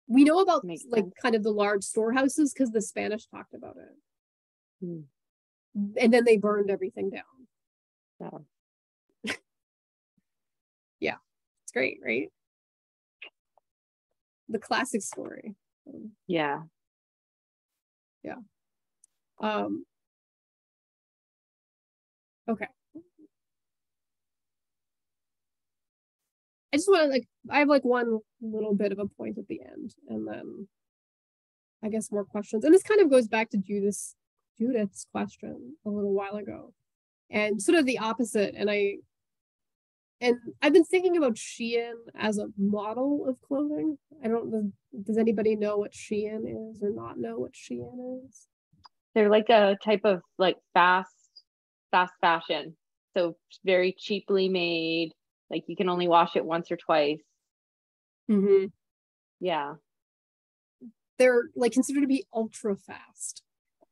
We know about like kind of the large storehouses because the Spanish talked about it. And then they burned everything down. So. Yeah. great, right? The classic story. Yeah. Yeah. Okay. I just want to I have one little bit of a point at the end, and then I guess more questions. And this kind of goes back to Judith's question a little while ago, and sort of the opposite. And I've been thinking about Shein as a model of clothing. I don't know, does anybody know what Shein is or not know what Shein is? They're like a type of fast fashion. So very cheaply made, you can only wash it once or twice. Mm-hmm. Yeah. They're considered to be ultra fast.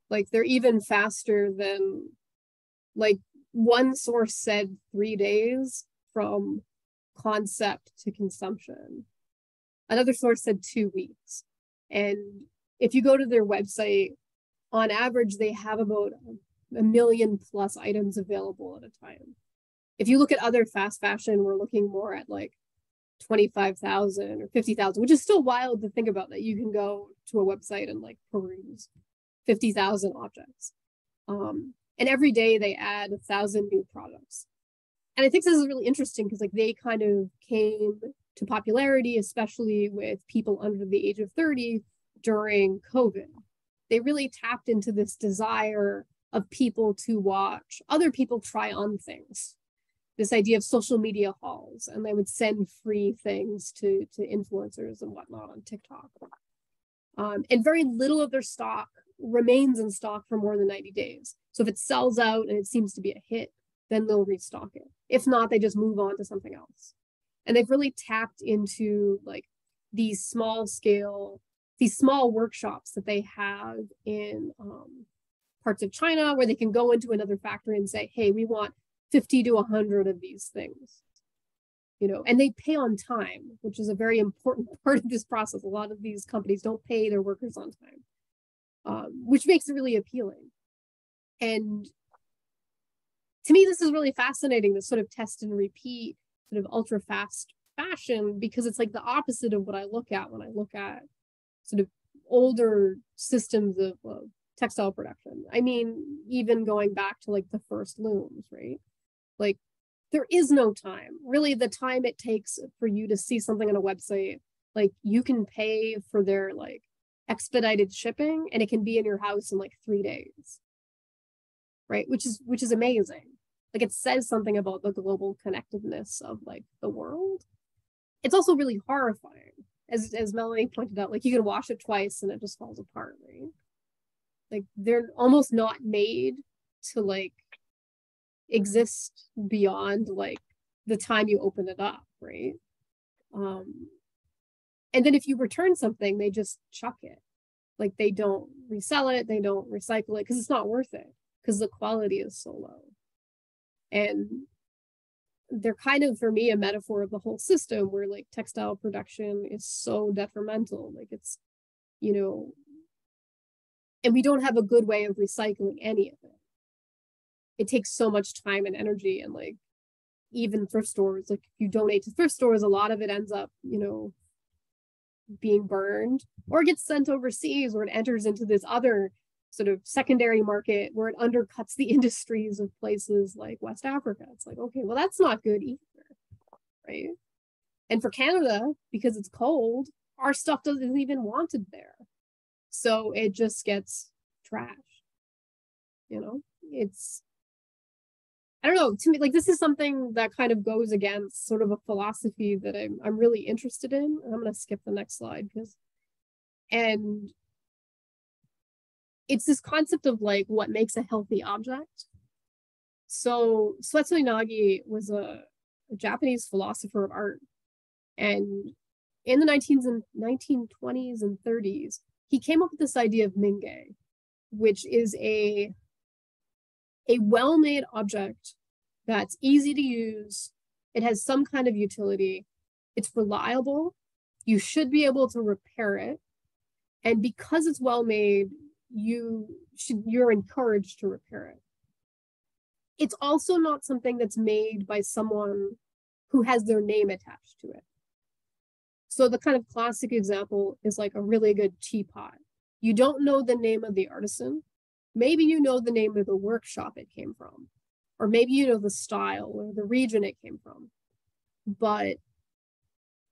They're even faster than, one source said 3 days from concept to consumption. Another source said 2 weeks. And if you go to their website, on average, they have about 1 million plus items available at a time. If you look at other fast fashion, we're looking more at 25,000 or 50,000, which is still wild to think about, that you can go to a website and peruse 50,000 objects. And every day they add 1,000 new products. And I think this is really interesting because they kind of came to popularity, especially with people under the age of 30 during COVID. They really tapped into this desire of people to watch other people try on things. This idea of social media hauls, and they would send free things to influencers and whatnot on TikTok. And very little of their stock remains in stock for more than 90 days. So if it sells out and it seems to be a hit, then they'll restock it. If not, they just move on to something else. And they've really tapped into these small workshops that they have in parts of China, where they can go into another factory and say, hey, we want 50 to 100 of these things, and they pay on time, which is a very important part of this process. A lot of these companies don't pay their workers on time, which makes it really appealing. And to me, this is really fascinating, this sort of test and repeat, sort of ultra fast fashion, because it's the opposite of what I look at when I look at sort of older systems of textile production. I mean, even going back to the first looms, right? There is no time. Really, the time it takes for you to see something on a website, you can pay for their expedited shipping, and it can be in your house in 3 days. Right? Which is amazing. It says something about the global connectedness of the world. It's also really horrifying. As Melanie pointed out, you can wash it twice and it just falls apart, right? They're almost not made to exist beyond the time you open it up, right? And then if you return something, they just chuck it. They don't resell it, they don't recycle it, because it's not worth it, because the quality is so low. And they're kind of, for me, a metaphor of the whole system, where textile production is so detrimental. It's, and we don't have a good way of recycling any of it. It takes so much time and energy, and even thrift stores, if you donate to thrift stores, a lot of it ends up, being burned, or gets sent overseas, or it enters into this other sort of secondary market where it undercuts the industries of places like West Africa. It's okay, well, that's not good either, right? And for Canada, because it's cold, our stuff isn't even wanted there. So it just gets trashed. It's, I don't know, to me, this is something that kind of goes against sort of a philosophy that I'm really interested in. I'm going to skip the next slide and it's this concept of what makes a healthy object. So Cetnre was a Japanese philosopher of art, and in the 1920s and 30s, he came up with this idea of minge, which is a well-made object that's easy to use. It has some kind of utility. It's reliable. You should be able to repair it. And because it's well-made, you're encouraged to repair it. It's also not something that's made by someone who has their name attached to it. So the kind of classic example is like a really good teapot. You don't know the name of the artisan. Maybe you know the name of the workshop it came from, or maybe you know the style or the region it came from. But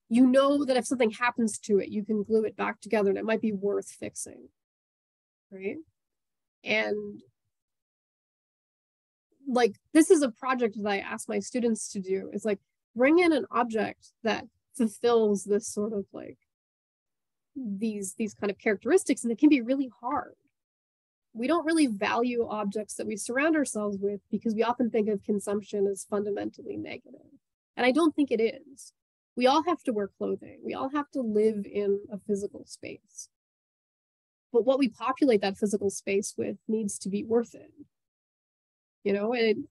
you know that if something happens to it, you can glue it back together and it might be worth fixing, right? And like, this is a project that I ask my students to do, is like, bring in an object that fulfills this sort of like, these kind of characteristics, and it can be really hard. We don't really value objects that we surround ourselves with because we often think of consumption as fundamentally negative. And I don't think it is. We all have to wear clothing. We all have to live in a physical space. But what we populate that physical space with needs to be worth it. You know, and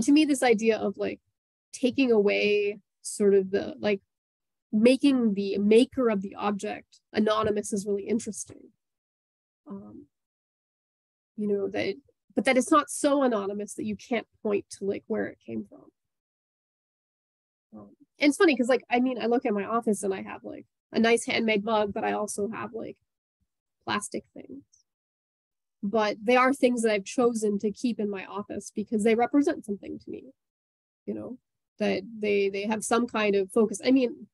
to me, this idea of like taking away sort of the, like, making the maker of the object anonymous is really interesting. You know, but that it's not so anonymous that you can't point to like where it came from. And it's funny because, like, I mean, I look at my office and I have like a nice handmade mug, but I also have like plastic things. But they are things that I've chosen to keep in my office because they represent something to me, you know, that they have some kind of focus. I mean,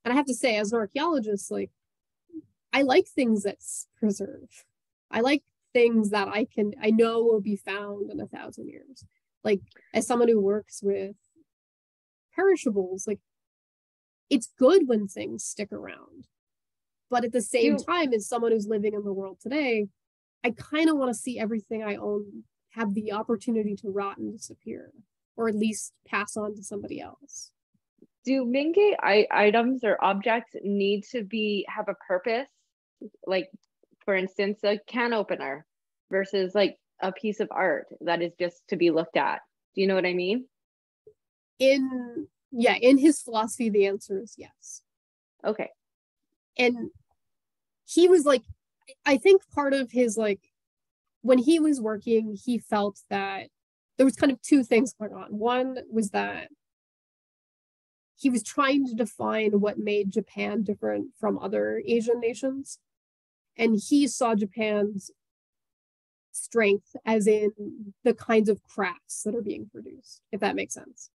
and I have to say, as an archaeologist, like, I like things that preserve. I like things that I know will be found in 1,000 years. Like, as someone who works with perishables, like, it's good when things stick around. But at the same time, as someone who's living in the world today, I kind of want to see everything I own have the opportunity to rot and disappear, or at least pass on to somebody else. Do Mingei items or objects need to have a purpose? Like, for instance, a can opener versus like a piece of art that is just to be looked at. Do you know what I mean? In his philosophy, the answer is yes. Okay. And he was like, I think part of his, like, when he was working, he felt that there was kind of two things going on. One was that he was trying to define what made Japan different from other Asian nations. And he saw Japan's strength as in the kinds of crafts that are being produced, if that makes sense.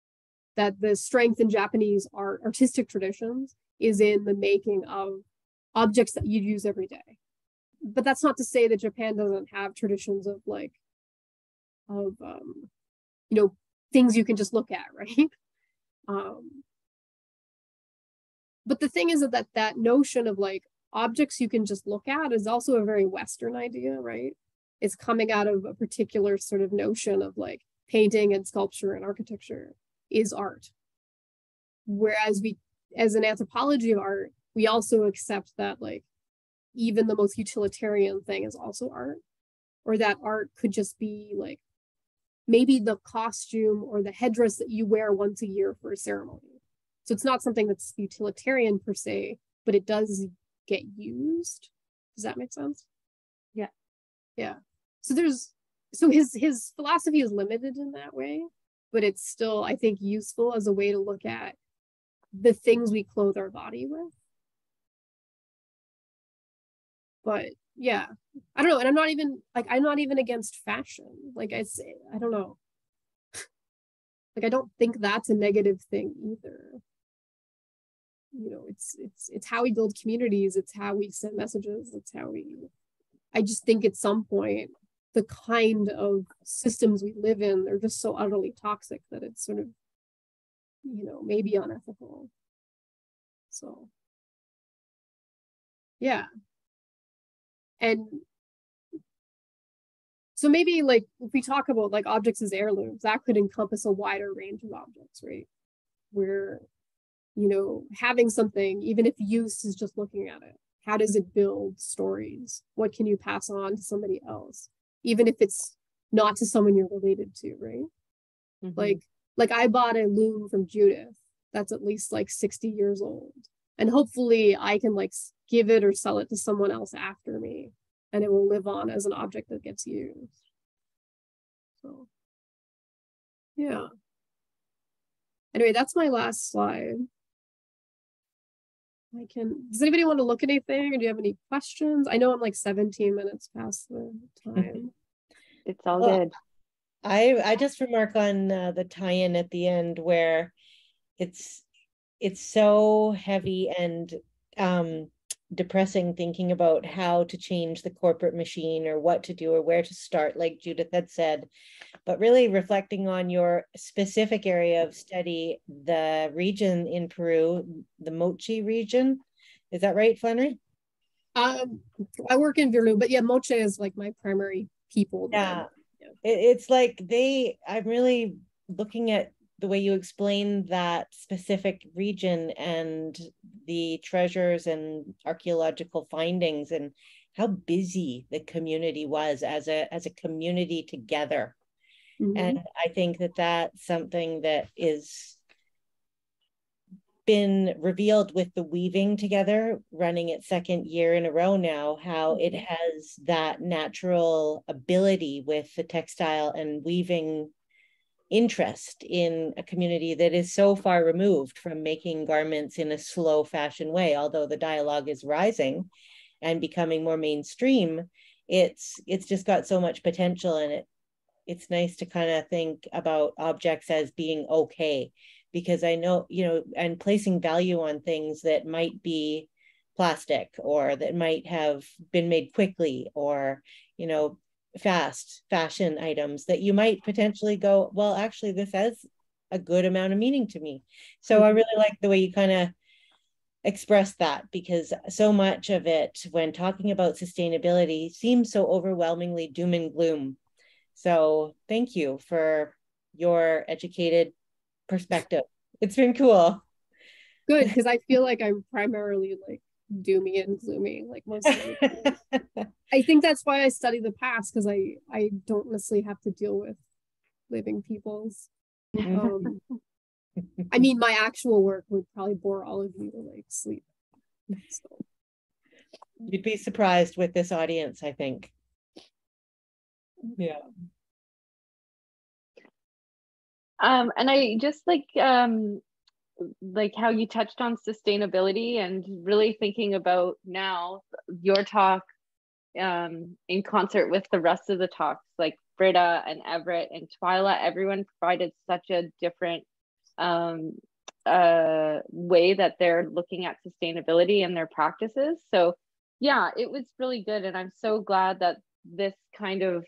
That the strength in Japanese artistic traditions is in the making of objects that you'd use every day. But that's not to say that Japan doesn't have traditions of like, you know, things you can just look at, right? But the thing is that notion of like objects you can just look at is also a very Western idea, right? It's coming out of a particular sort of notion of like painting and sculpture and architecture is art. Whereas we, as an anthropology of art, we also accept that like even the most utilitarian thing is also art, or that art could just be like maybe the costume or the headdress that you wear once a year for a ceremony. So it's not something that's utilitarian per se, but it does get used. Does that make sense? Yeah. Yeah. So his philosophy is limited in that way, but it's still, I think, useful as a way to look at the things we clothe our body with. But yeah, I don't know. And I'm not even against fashion. Like I don't know. Like, I don't think that's a negative thing either. You know, it's how we build communities. It's how we send messages. It's how I just think at some point, the kind of systems we live in, they're just so utterly toxic that it's sort of, you know, maybe unethical. So, yeah. And so maybe like if we talk about like objects as heirlooms, that could encompass a wider range of objects, right? Where, you know, having something, even if use is just looking at it, how does it build stories? What can you pass on to somebody else? Even if it's not to someone you're related to, right? Mm-hmm. Like I bought a loom from Judith that's at least like 60 years old. And hopefully I can like give it or sell it to someone else after me, and it will live on as an object that gets used. So, yeah. Anyway, that's my last slide. Does anybody want to look at anything, or do you have any questions? I know I'm like 17 minutes past the time. It's all good. I just remark on the tie-in at the end where it's so heavy and depressing thinking about how to change the corporate machine or what to do or where to start, like Judith had said, but really reflecting on your specific area of study, the region in Peru, the Moche region. Is that right, Flannery? I work in Peru, but yeah, Moche is like my primary people. Yeah, it's like I'm really looking at the way you explain that specific region and the treasures and archaeological findings and how busy the community was as a community together. Mm-hmm. And I think that that's something that is been revealed with the weaving together, running its second year in a row now, how it has that natural ability with the textile and weaving interest in a community that is so far removed from making garments in a slow fashion way. Although the dialogue is rising and becoming more mainstream, it's just got so much potential in it. It's nice to kind of think about objects as being okay, because I know, and placing value on things that might be plastic or that might have been made quickly, or, fast fashion items that you might potentially go, well, actually, this has a good amount of meaning to me. So I really like the way you kind of express that, because so much of it when talking about sustainability seems so overwhelmingly doom and gloom. So thank you for your educated perspective. It's been cool. Good, because I feel like I'm primarily like doomy and gloomy, like most of the time. I think that's why I study the past, because I don't necessarily have to deal with living peoples. I mean, my actual work would probably bore all of you to like sleep. So. You'd be surprised with this audience, I think. Yeah. And I just like how you touched on sustainability and really thinking about now your talk in concert with the rest of the talks, like Britta and Everett and Twyla. Everyone provided such a different way that they're looking at sustainability and their practices. So yeah, it was really good. And I'm so glad that this kind of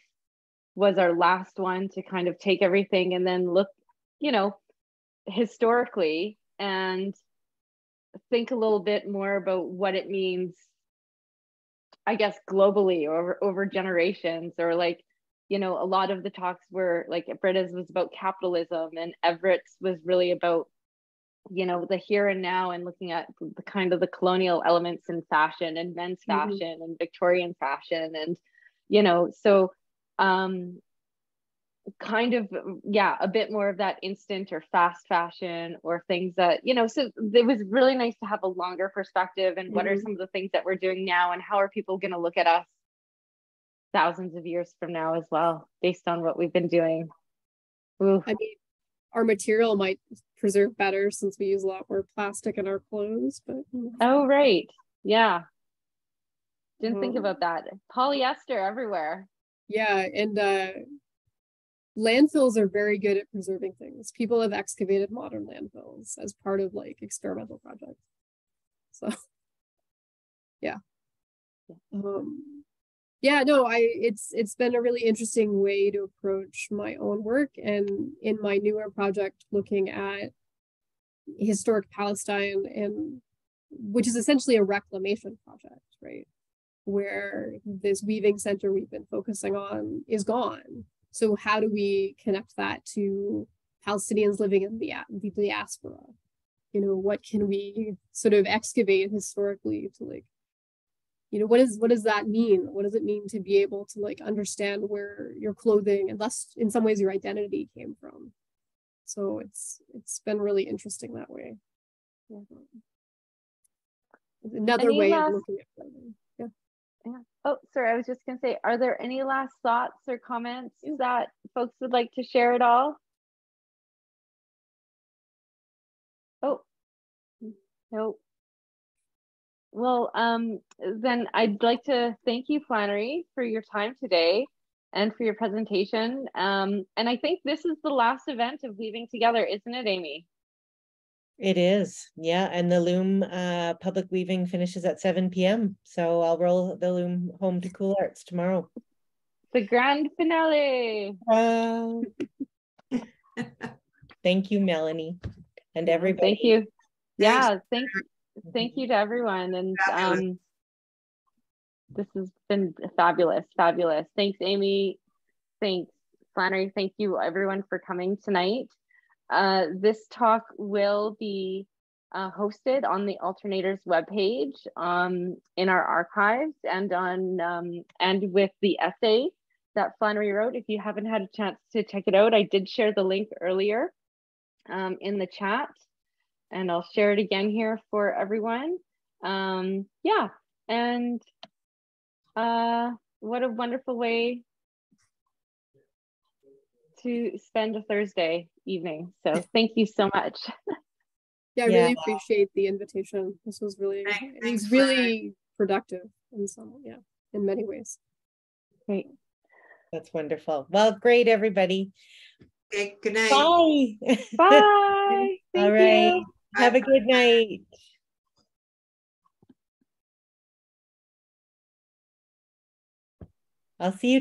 was our last one to kind of take everything and then look, historically and think a little bit more about what it means, I guess, globally or over generations, or like, a lot of the talks were like Britta's was about capitalism and Everett's was really about, the here and now and looking at the kind of the colonial elements in fashion and men's fashion and Victorian fashion. And, so kind of, a bit more of that instant or fast fashion or things that, so it was really nice to have a longer perspective and what are some of the things that we're doing now and how are people going to look at us thousands of years from now as well, based on what we've been doing. Ooh. I mean, our material might preserve better since we use a lot more plastic in our clothes, but. Oh, right. Yeah. Didn't think about that. Polyester everywhere. Yeah. And, landfills are very good at preserving things. People have excavated modern landfills as part of like experimental projects. So, yeah. It's been a really interesting way to approach my own work, and in my newer project, looking at historic Palestine, and which is essentially a reclamation project, right? Where this weaving center we've been focusing on is gone. So how do we connect that to Palestinians living in the diaspora? What can we sort of excavate historically to like, what does that mean? What does it mean to be able to like understand where your clothing and thus in some ways your identity came from? So it's been really interesting that way. Another way of looking at clothing. Yeah. Oh, sorry. I was just going to say, are there any last thoughts or comments that folks would like to share at all? Nope. Well, then I'd like to thank you, Flannery, for your time today and for your presentation. And I think this is the last event of Weaving Together, isn't it, Amy? It is, yeah. And the loom public weaving finishes at 7 p.m. So I'll roll the loom home to Cool Arts tomorrow. The grand finale. Thank you, Melanie, and everybody. Thank you. Yeah, thank you to everyone. And this has been fabulous. Thanks, Amy. Thanks, Flannery. Thank you, everyone, for coming tonight. This talk will be hosted on the Alternator's webpage, in our archives, and on and with the essay that Flannery wrote. If you haven't had a chance to check it out, I did share the link earlier in the chat, and I'll share it again here for everyone. Yeah, and what a wonderful way to spend a Thursday evening. So thank you so much. Yeah, I really appreciate the invitation. This was really, it was really productive in many ways. Great. That's wonderful. Well, great, everybody. Okay, good night. Bye. Bye. Thank All right. you. Have a good night. I'll see you